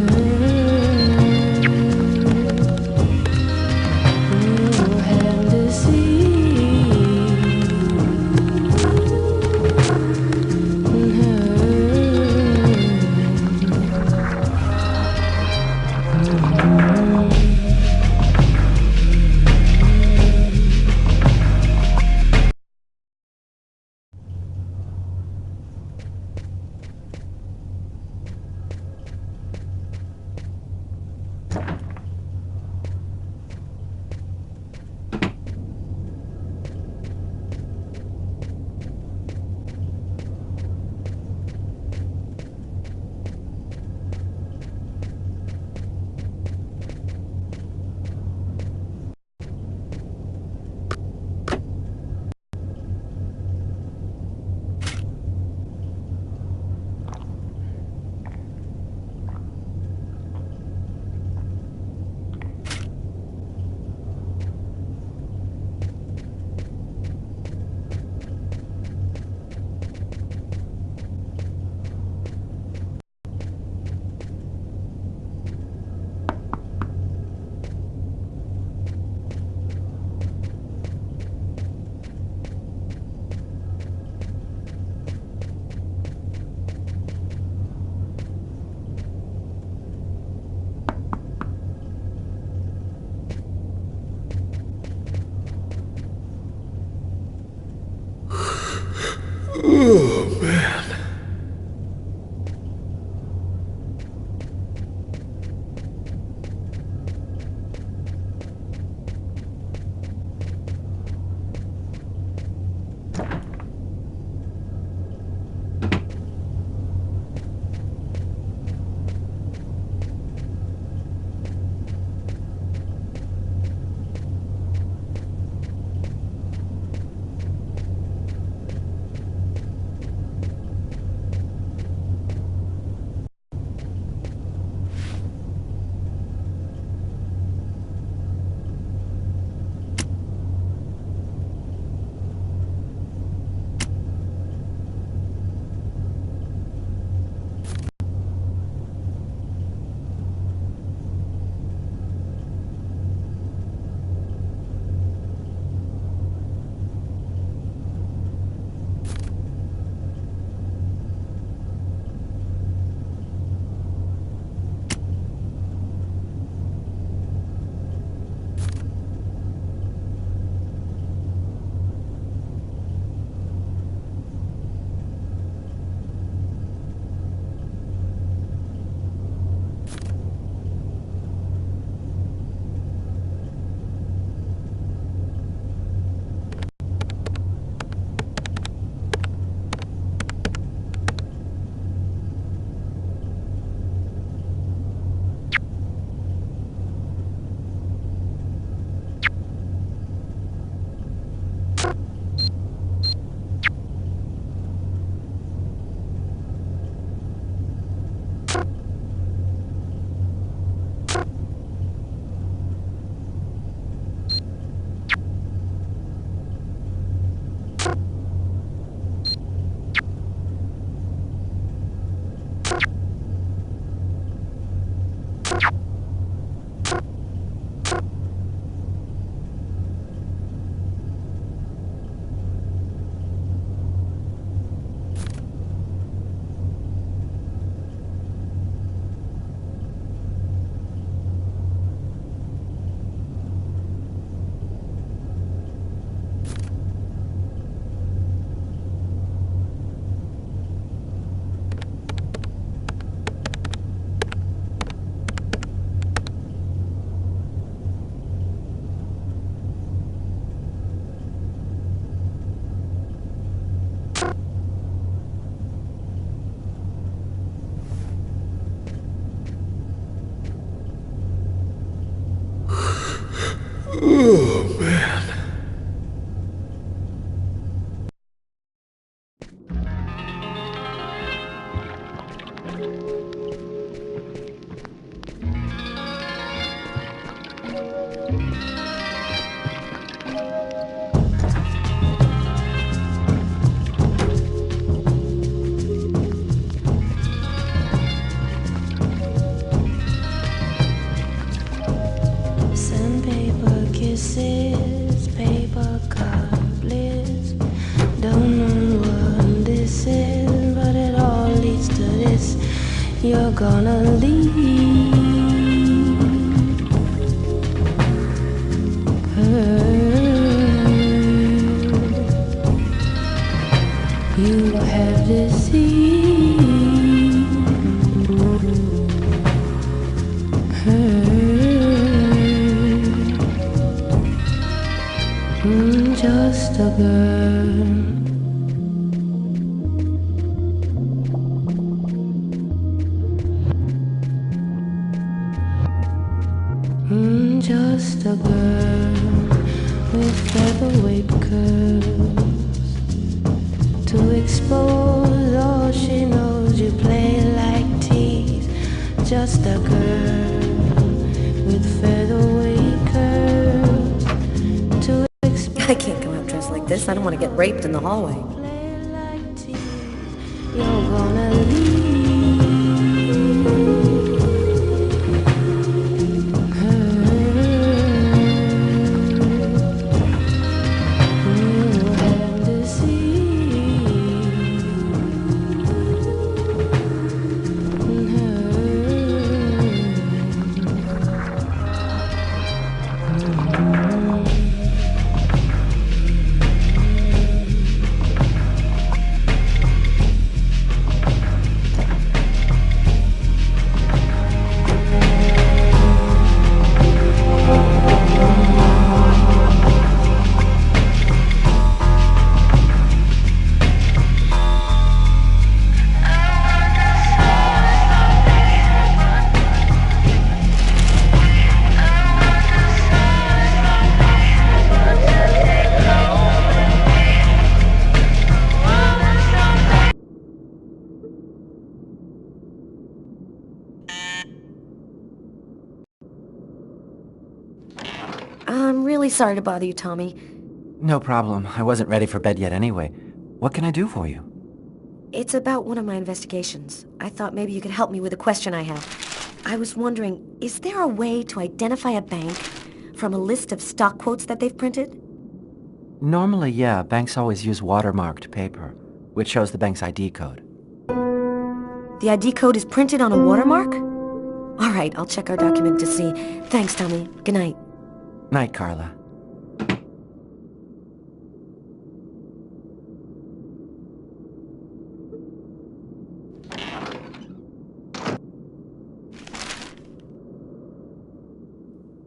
Oh, man. Sandpaper kisses, paper cut bliss. Don't know what this is, but it all leads to this. You're gonna leave her. You have deceived her. Just a girl. Just a girl with featherweight curls. To expose all she knows, you play like tease. Just a girl with featherweight curls. To I can't go out dressed like this. I don't want to get raped in the hallway. You're gonna leave her. You have deceived I'm really sorry to bother you, Tommy. No problem. I wasn't ready for bed yet anyway. What can I do for you? It's about one of my investigations. I thought maybe you could help me with a question I have. I was wondering, is there a way to identify a bank from a list of stock quotes that they've printed? Normally, yeah, banks always use watermarked paper, which shows the bank's ID code. The ID code is printed on a watermark? All right, I'll check our document to see. Thanks, Tommy. Good night. Night, Carla.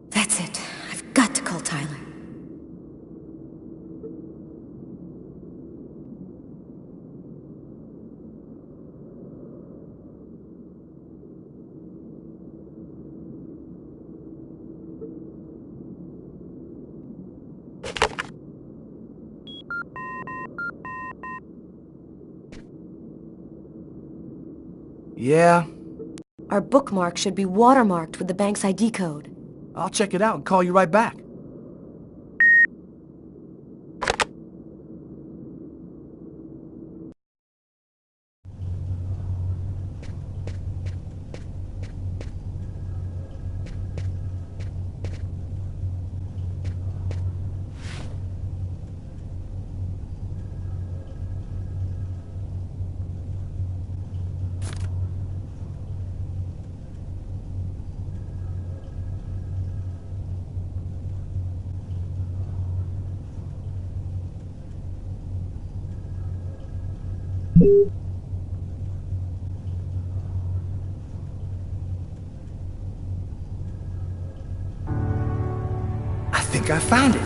That's it. I've got to call Tyler. Yeah? Our bookmark should be watermarked with the bank's ID code. I'll check it out and call you right back. I think I found it.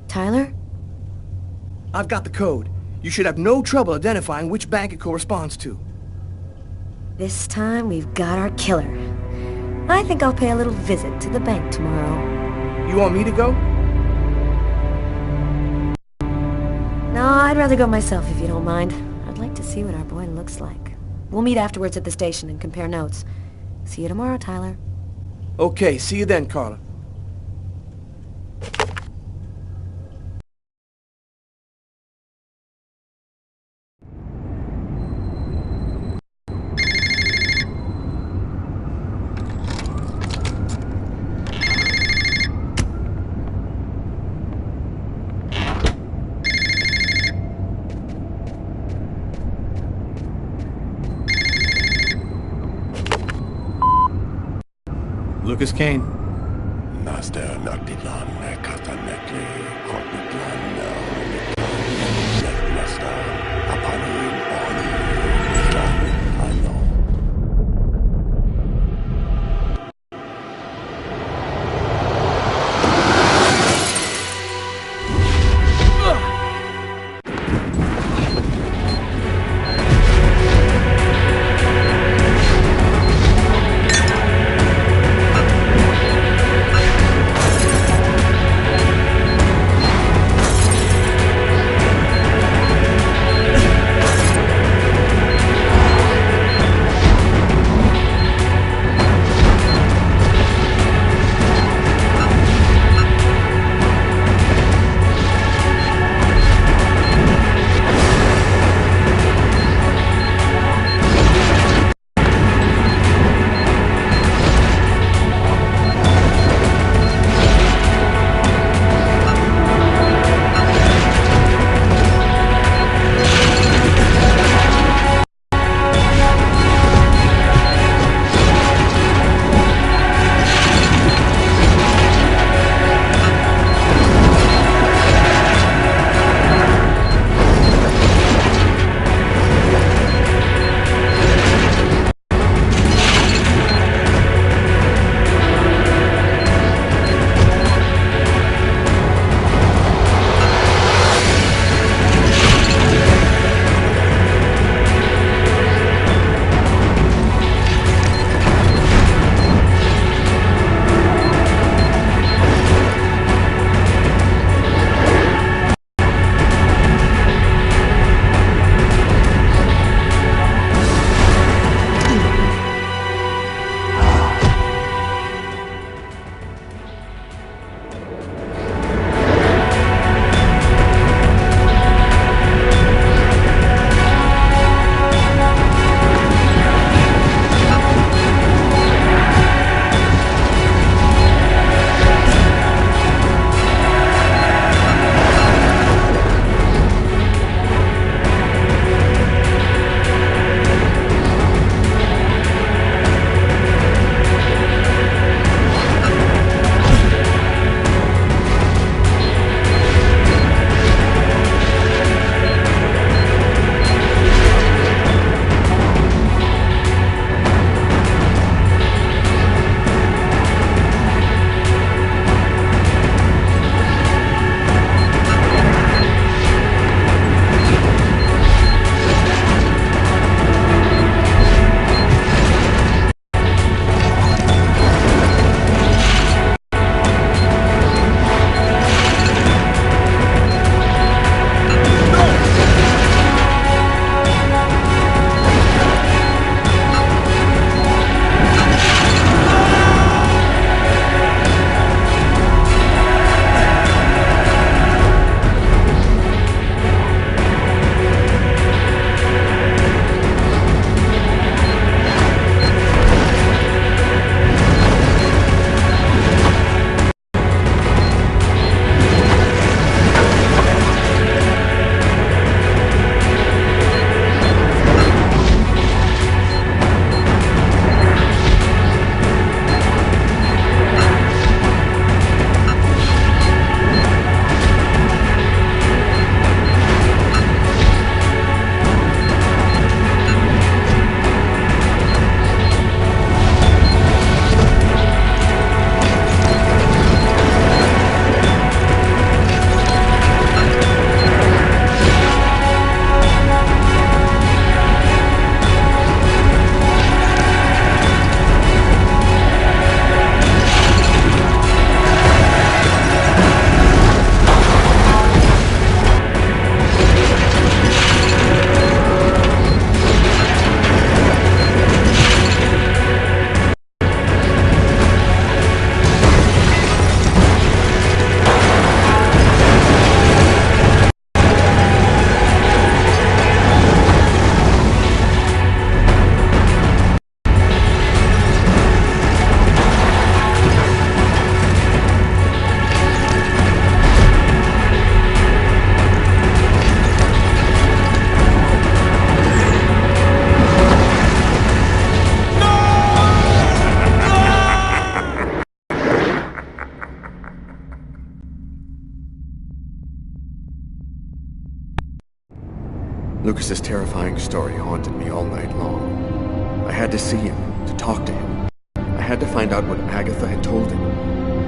Tyler? I've got the code. You should have no trouble identifying which bank it corresponds to. This time we've got our killer. I think I'll pay a little visit to the bank tomorrow. You want me to go? No, I'd rather go myself if you don't mind. I'd like to see what our boy looks like. We'll meet afterwards at the station and compare notes. See you tomorrow, Tyler. Okay, see you then, Carla. Lucas Kane. Master Nagdidlan, Katanekli, Kotnitlan, Master, Apanin, Oni, I know. Lucas's terrifying story haunted me all night long. I had to see him, to talk to him. I had to find out what Agatha had told him.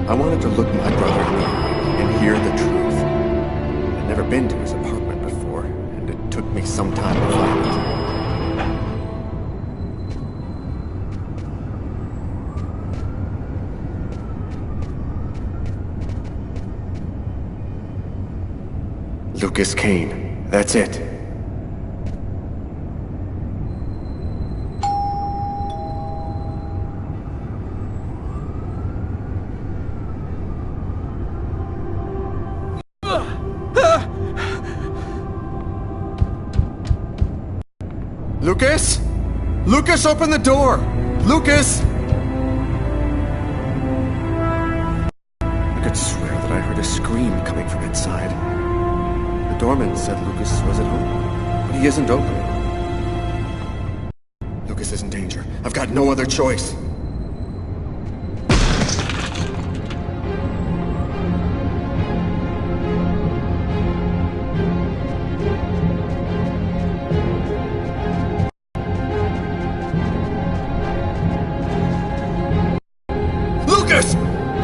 I wanted to look my brother in the eye and hear the truth. I'd never been to his apartment before, and it took me some time to find it. Lucas Kane. That's it. Lucas? Lucas, open the door! Lucas! I could swear that I heard a scream coming from inside. The doorman said Lucas was at home, but he isn't open. Lucas is in danger. I've got no other choice. Lucas!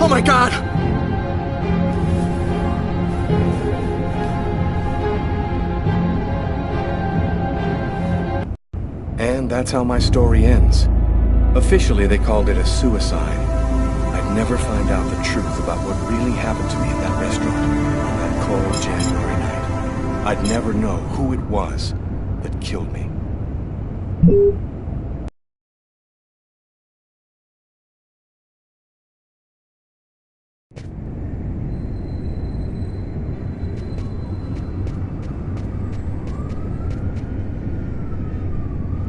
Oh my God! And that's how my story ends. Officially, they called it a suicide. I'd never find out the truth about what really happened to me in that restaurant on that cold January night. I'd never know who it was that killed me.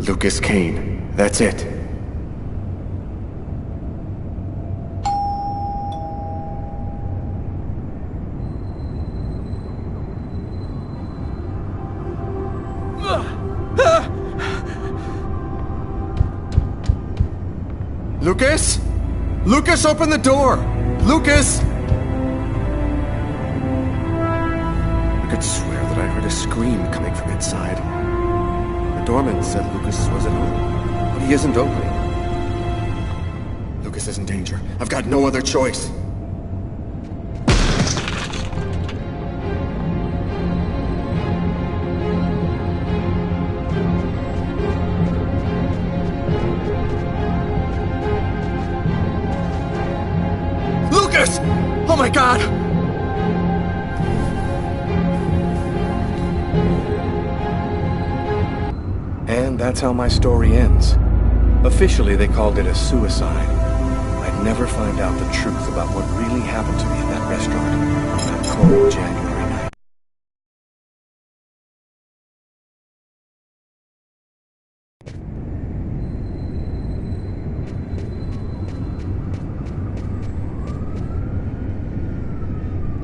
Lucas Kane. That's it. Lucas? Lucas, open the door! Lucas! I could swear that I heard a scream coming from inside. The doorman said Lucas was at home, but he isn't open. Lucas is in danger. I've got no other choice. Lucas! Oh my God! And that's how my story ends. Officially, they called it a suicide. I'd never find out the truth about what really happened to me in that restaurant on that cold January night.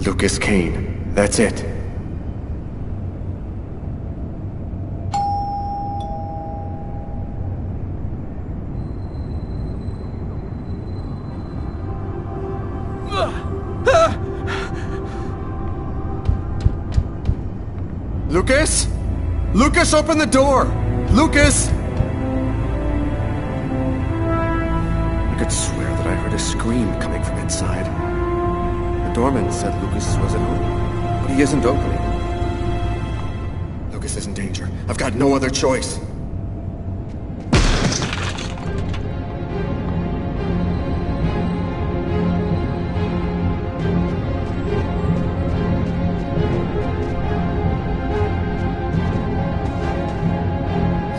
Lucas Kane. That's it. Lucas? Lucas, open the door! Lucas! I could swear that I heard a scream coming from inside. The doorman said Lucas was at home, but he isn't opening. Lucas is in danger. I've got no other choice.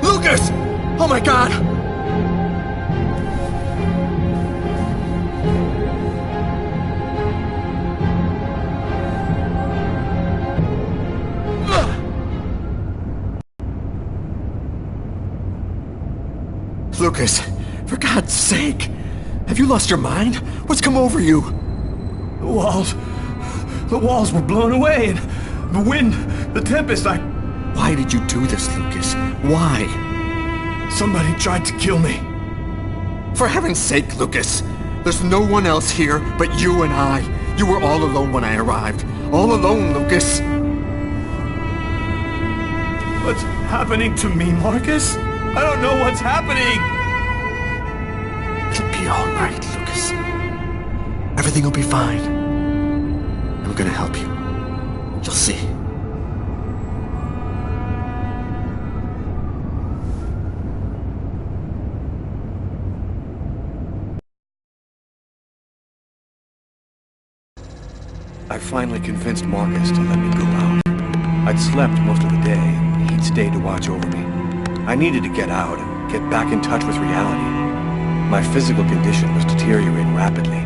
Lucas! Oh my God! Lucas, for God's sake! Have you lost your mind? What's come over you? The walls were blown away, and the wind, the tempest, Why did you do this, Lucas? Why? Somebody tried to kill me. For heaven's sake, Lucas! There's no one else here but you and I. You were all alone when I arrived. All alone, Lucas! What's happening to me, Marcus? I don't know what's happening! It'll be all right, Lucas. Everything will be fine. I'm gonna help you. You'll see. I finally convinced Marcus to let me go out. I'd slept most of the day, and he'd stayed to watch over me. I needed to get out and get back in touch with reality. My physical condition was deteriorating rapidly.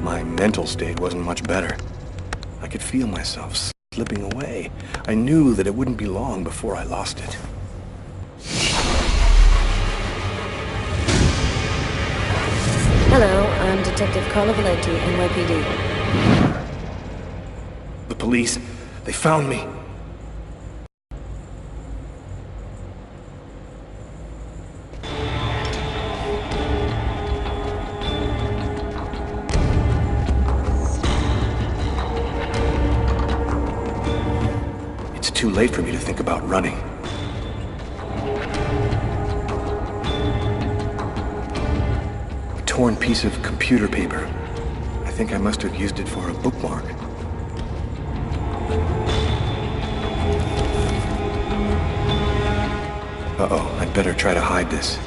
My mental state wasn't much better. I could feel myself slipping away. I knew that it wouldn't be long before I lost it. Hello, I'm Detective Carla Valenti, NYPD. The police, they found me. It's too late for me to think about running. A torn piece of computer paper. I think I must have used it for a bookmark. Uh-oh, I'd better try to hide this.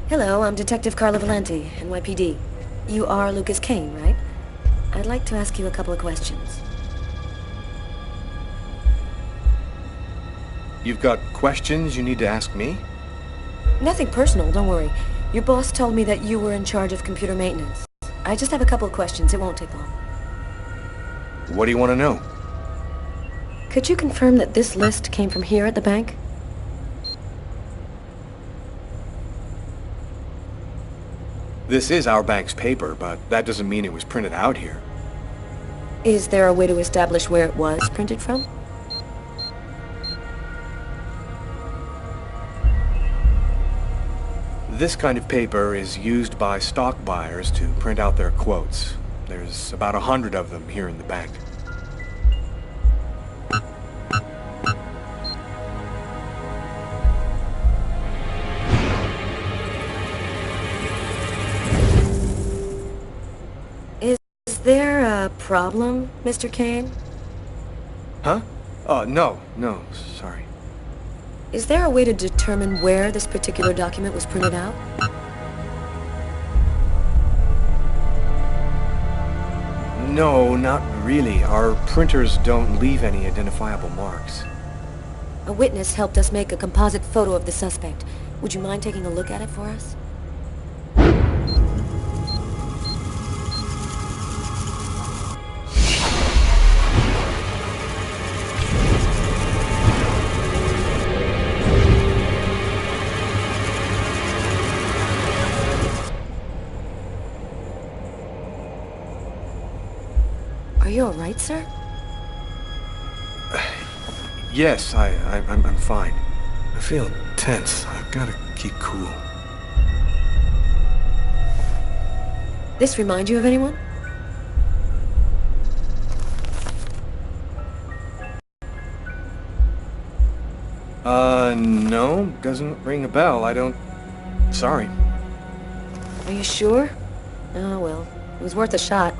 Hello, I'm Detective Carla Valenti, NYPD. You are Lucas Kane, right? I'd like to ask you a couple of questions. You've got questions you need to ask me? Nothing personal, don't worry. Your boss told me that you were in charge of computer maintenance. I just have a couple of questions. It won't take long. What do you want to know? Could you confirm that this list came from here at the bank? This is our bank's paper, but that doesn't mean it was printed out here. Is there a way to establish where it was printed from? This kind of paper is used by stock buyers to print out their quotes. There's about 100 of them here in the bank. Is there a problem, Mr. Kane? Huh? No, sorry. Is there a way to determine where this particular document was printed out? No, not really. Our printers don't leave any identifiable marks. A witness helped us make a composite photo of the suspect. Would you mind taking a look at it for us? Are you all right, sir? Yes, I'm fine. I feel tense. I've got to keep cool. This remind you of anyone? No, doesn't ring a bell. I don't... Sorry. Are you sure? Oh, well, it was worth a shot.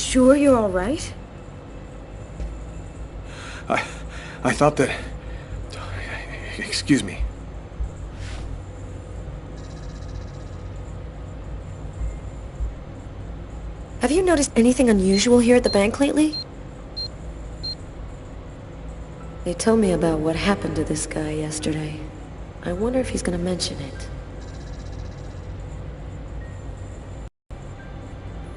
sure you're all right? I thought that... Excuse me. Have you noticed anything unusual here at the bank lately? They told me about what happened to this guy yesterday. I wonder if he's gonna mention it.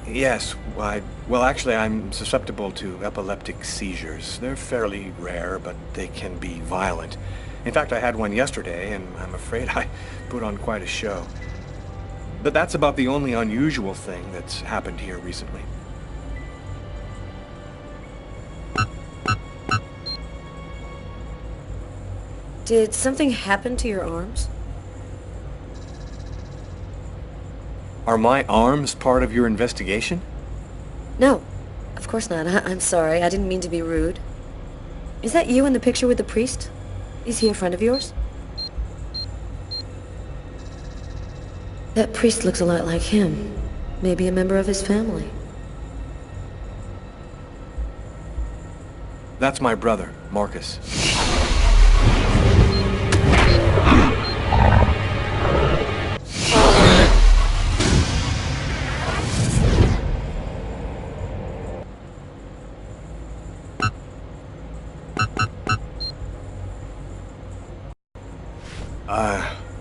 Yes, well, actually, I'm susceptible to epileptic seizures. They're fairly rare, but they can be violent. In fact, I had one yesterday, and I'm afraid I put on quite a show. But that's about the only unusual thing that's happened here recently. Did something happen to your arms? Are my arms part of your investigation? No, of course not. I'm sorry. I didn't mean to be rude. Is that you in the picture with the priest? Is he a friend of yours? That priest looks a lot like him. Maybe a member of his family. That's my brother, Marcus.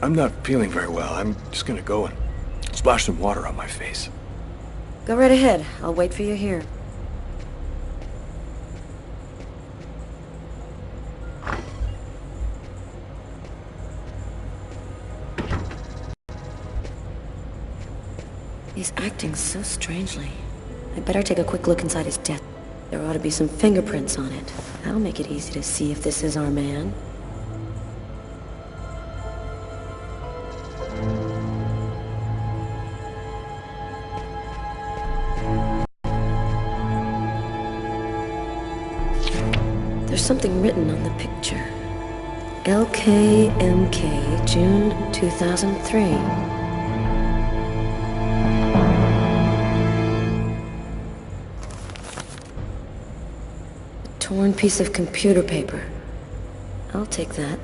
I'm not feeling very well. I'm just gonna go and splash some water on my face. Go right ahead. I'll wait for you here. He's acting so strangely. I'd better take a quick look inside his desk. There ought to be some fingerprints on it. That'll make it easy to see if this is our man. There's something written on the picture. LKMK, June 2003. A torn piece of computer paper. I'll take that.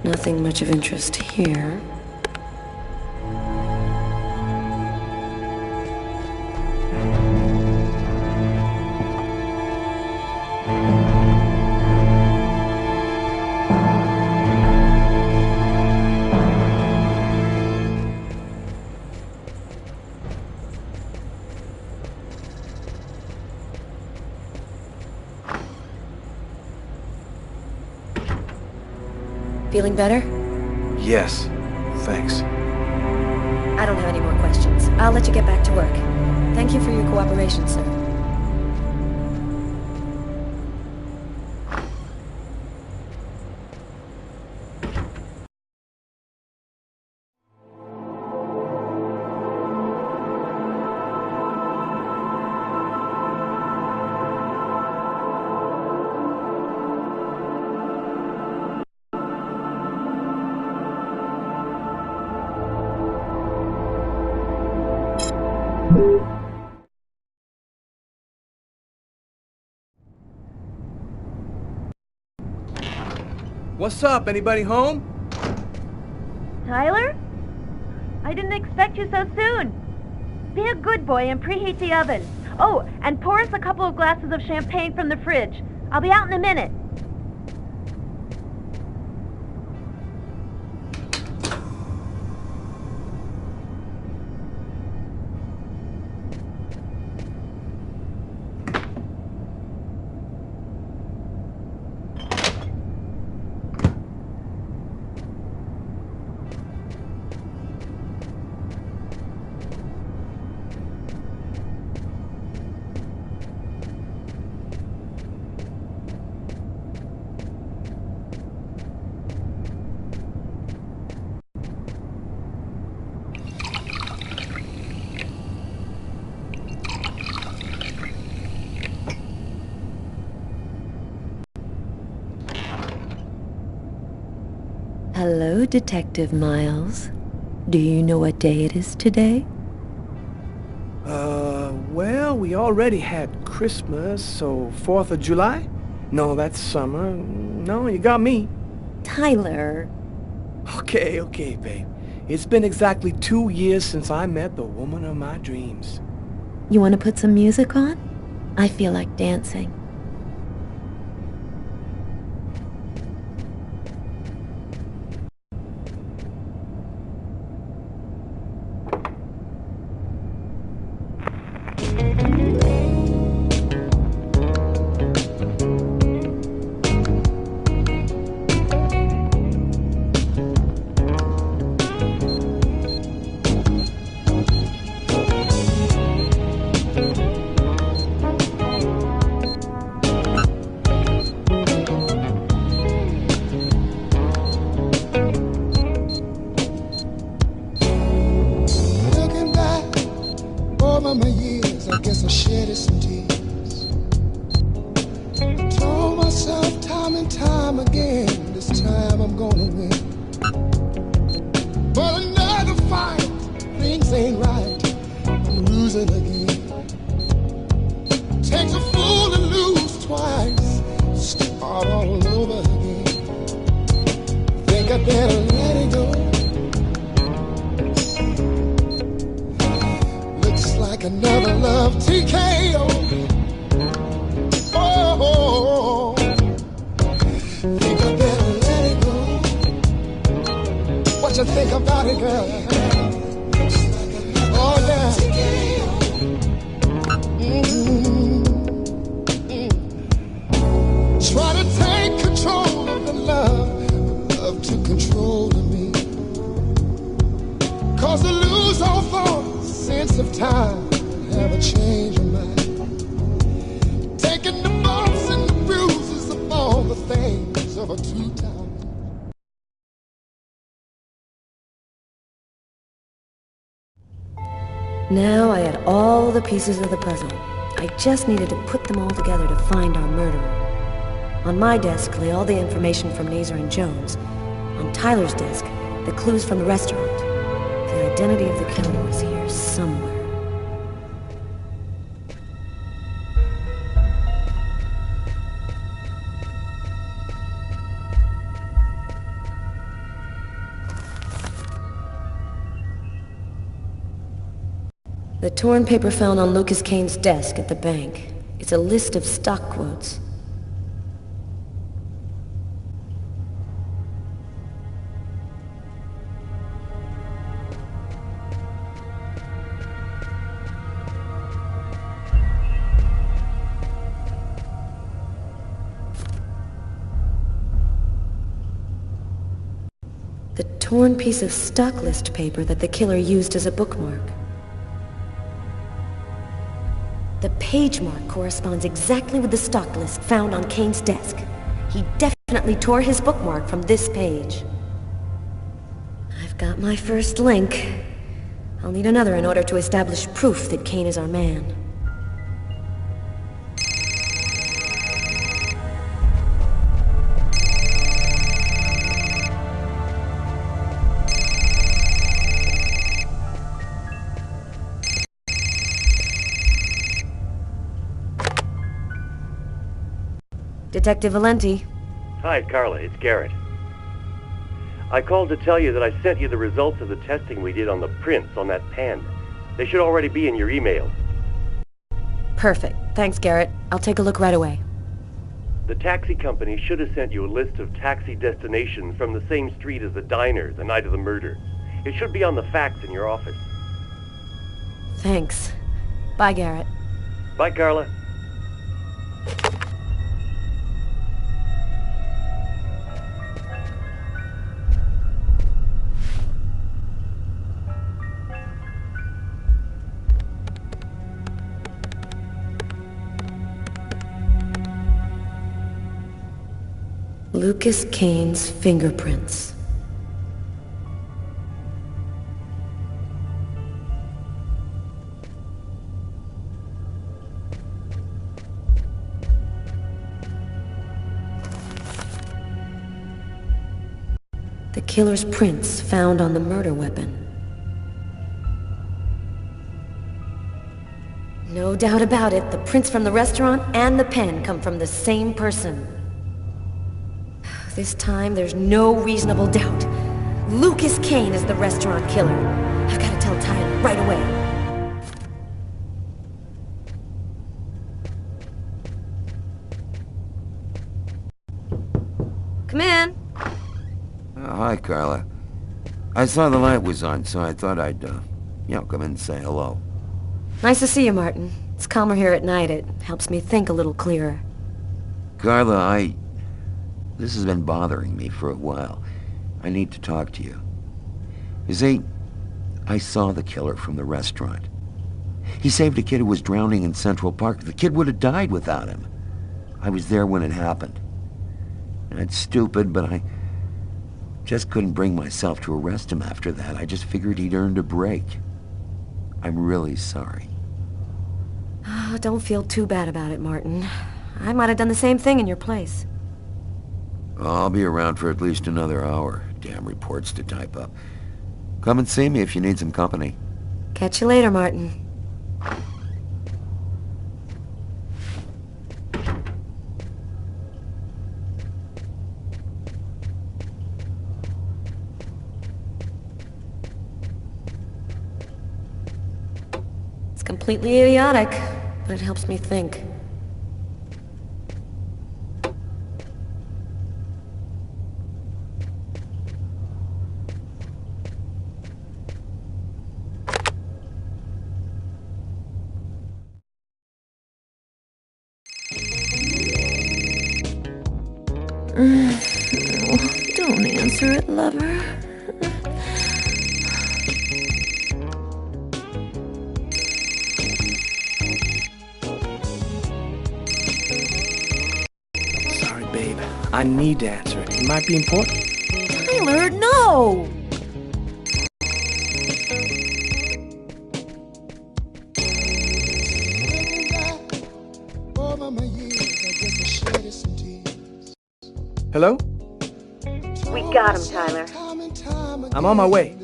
Nothing much of interest here. Feeling better? Yes, thanks. I don't have any more questions. I'll let you get back to work. Thank you for your cooperation, sir. What's up? Anybody home? Tyler? I didn't expect you so soon. Be a good boy and preheat the oven. Oh, and pour us a couple of glasses of champagne from the fridge. I'll be out in a minute. Hello, Detective Miles. Do you know what day it is today? Well, we already had Christmas, so 4th of July? No, that's summer. No, you got me. Tyler. Okay, babe. It's been exactly 2 years since I met the woman of my dreams. You want to put some music on? I feel like dancing. My years, I guess I shedded some tears. I told myself time and time again, this time I'm gonna win. But another fight, things ain't right, I'm losing again. Takes a fool to lose twice, start all over again. Think I better let it go. Like another love TKO. Oh, think I better let it go. What you think about it, girl? Oh, yeah. Try to take control of the love to control me. Cause I lose all thought, sense of time. Have a change of mind. Taking the bumps and the bruises of all the things of a two-time. Now I had all the pieces of the puzzle. I just needed to put them all together to find our murderer. On my desk lay all the information from Nazer and Jones. On Tyler's desk, the clues from the restaurant. The identity of the killer was here somewhere. The torn paper found on Lucas Kane's desk at the bank. It's a list of stock quotes. The torn piece of stock list paper that the killer used as a bookmark. The page mark corresponds exactly with the stock list found on Kane's desk. He definitely tore his bookmark from this page. I've got my first link. I'll need another in order to establish proof that Kane is our man. Detective Valenti. Hi, Carla. It's Garrett. I called to tell you that I sent you the results of the testing we did on the prints on that pen. They should already be in your email. Perfect. Thanks, Garrett. I'll take a look right away. The taxi company should have sent you a list of taxi destinations from the same street as the diner the night of the murder. It should be on the fax in your office. Thanks. Bye, Garrett. Bye, Carla. Lucas Kane's fingerprints. The killer's prints found on the murder weapon. No doubt about it, the prints from the restaurant and the pen come from the same person. This time, there's no reasonable doubt. Lucas Kane is the restaurant killer. I've got to tell Tyler right away. Come in. Hi, Carla. I saw the light was on, so I thought I'd, come in and say hello. Nice to see you, Martin. It's calmer here at night. It helps me think a little clearer. Carla, this has been bothering me for a while. I need to talk to you. You see, I saw the killer from the restaurant. He saved a kid who was drowning in Central Park. The kid would have died without him. I was there when it happened. And it's stupid, but I just couldn't bring myself to arrest him after that. I just figured he'd earned a break. I'm really sorry. Oh, don't feel too bad about it, Martin. I might have done the same thing in your place. I'll be around for at least another hour. Damn reports to type up. Come and see me if you need some company. Catch you later, Martin. It's completely idiotic, but it helps me think. Don't answer it, lover. Sorry, babe. I need to answer it. It might be important. Tyler, no! Hello? We got him, Tyler. I'm on my way.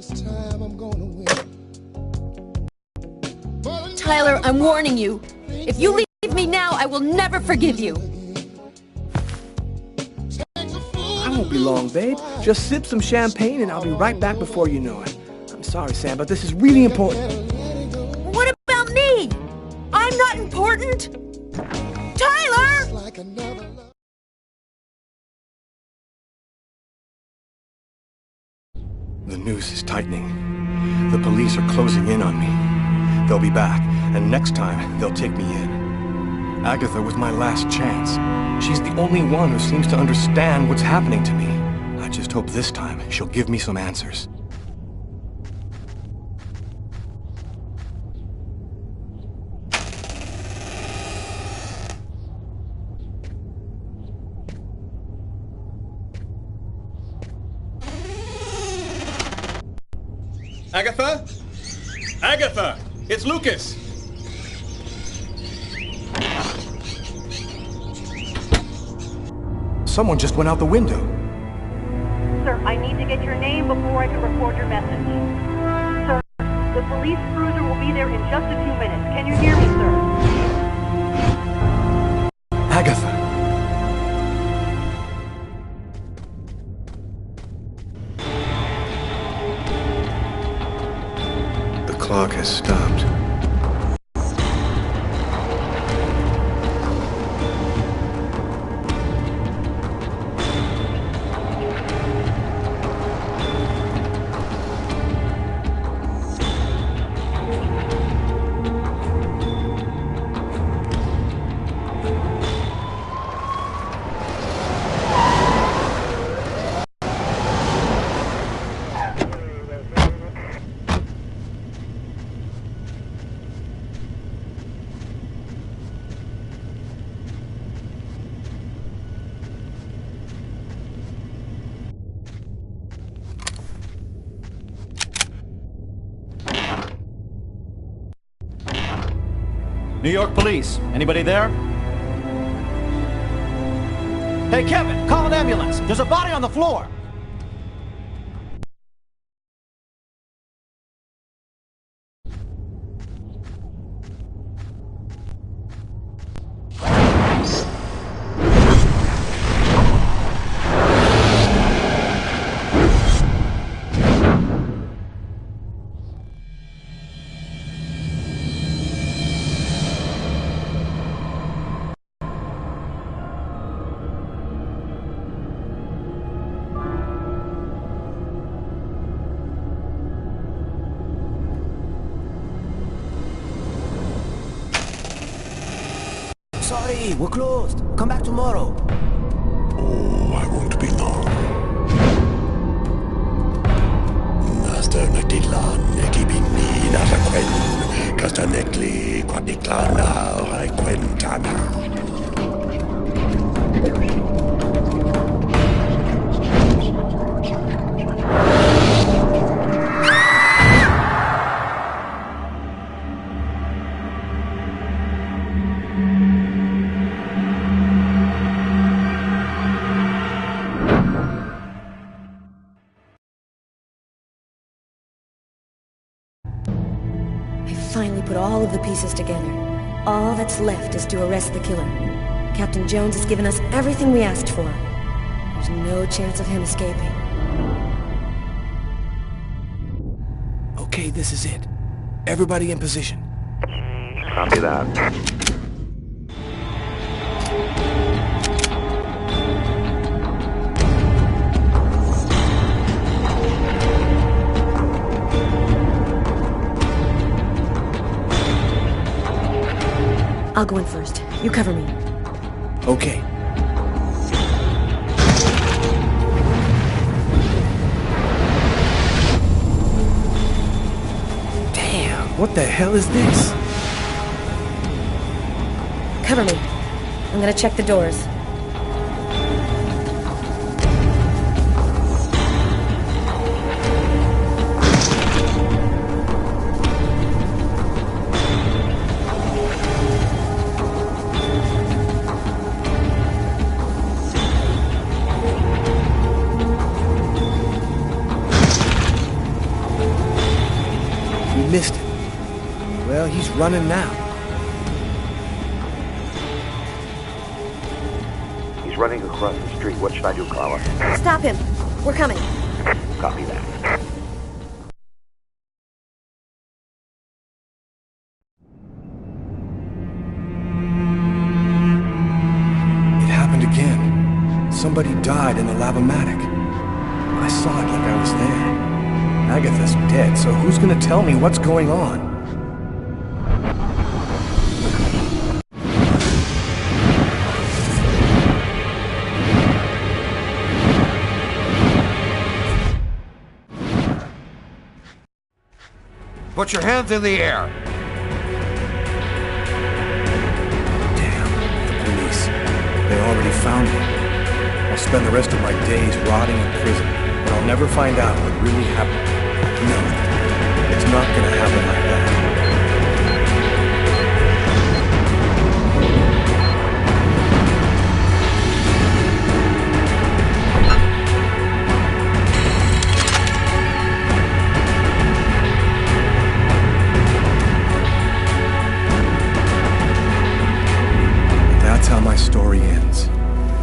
Tyler, I'm warning you. If you leave me now, I will never forgive you. I won't be long, babe. Just sip some champagne and I'll be right back before you know it. I'm sorry, Sam, but this is really important. What about me? I'm not important? Tyler! The noose is tightening. The police are closing in on me. They'll be back, and next time, they'll take me in. Agatha was my last chance. She's the only one who seems to understand what's happening to me. I just hope this time she'll give me some answers. Agatha? Agatha! It's Lucas! Someone just went out the window. Sir, I need to get your name before I can record your message. Sir, the police cruiser will be there in just a few minutes. Can you hear me, sir? Agatha! The clock has stopped. New York Police, anybody there? Hey, Kevin, call an ambulance. There's a body on the floor. Hurry, we're closed. Come back tomorrow. Oh, I won't be long. Master Nagdidlan, Nekibini, Nasaquen, Castanecli, Quadiclana, Raquentana. Finally put all of the pieces together. All that's left is to arrest the killer. Captain Jones has given us everything we asked for. There's no chance of him escaping. Okay, this is it. Everybody in position. Copy that. I'll go in first. You cover me. Okay. Damn, what the hell is this? Cover me. I'm gonna check the doors. Missed it. Well, he's running now. He's running across the street. What should I do, Carla? Stop him. We're coming. Copy that. It happened again. Somebody died in the lavomatic. I saw it like I was there. Agatha's dead, so who's gonna tell me what's going on? Put your hands in the air. Damn, the police. They already found me. I'll spend the rest of my days rotting in prison, but I'll never find out what really happened. No, it's not gonna happen like that. That's how my story ends.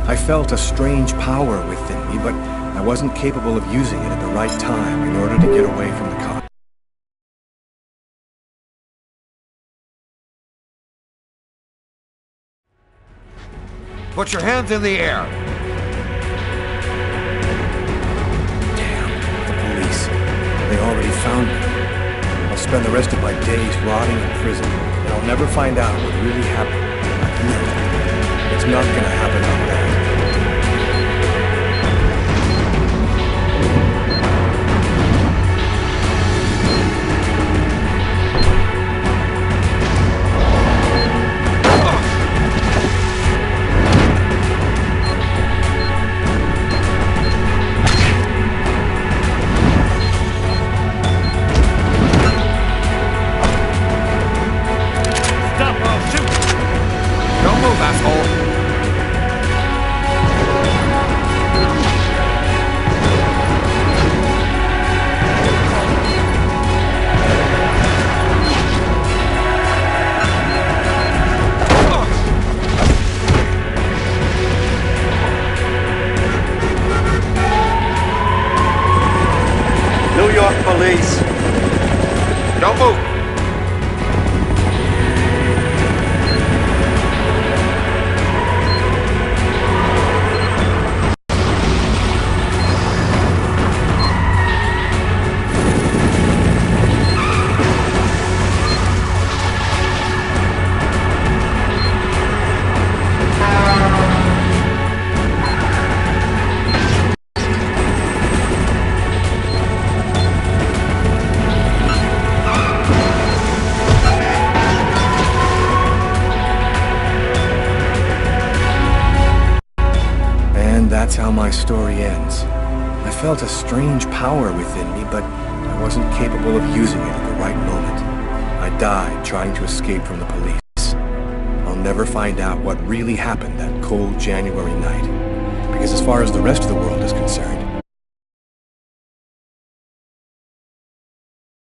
I felt a strange power within me, but I wasn't capable of using it at the right time in order to get away from the cops. Put your hands in the air. Damn, the police. They already found me. I'll spend the rest of my days rotting in prison, and I'll never find out what really happened. No, it's not gonna happen like that. New York police. Don't move. how my story ends. I felt a strange power within me, but I wasn't capable of using it at the right moment. I died trying to escape from the police. I'll never find out what really happened that cold January night, because as far as the rest of the world is concerned,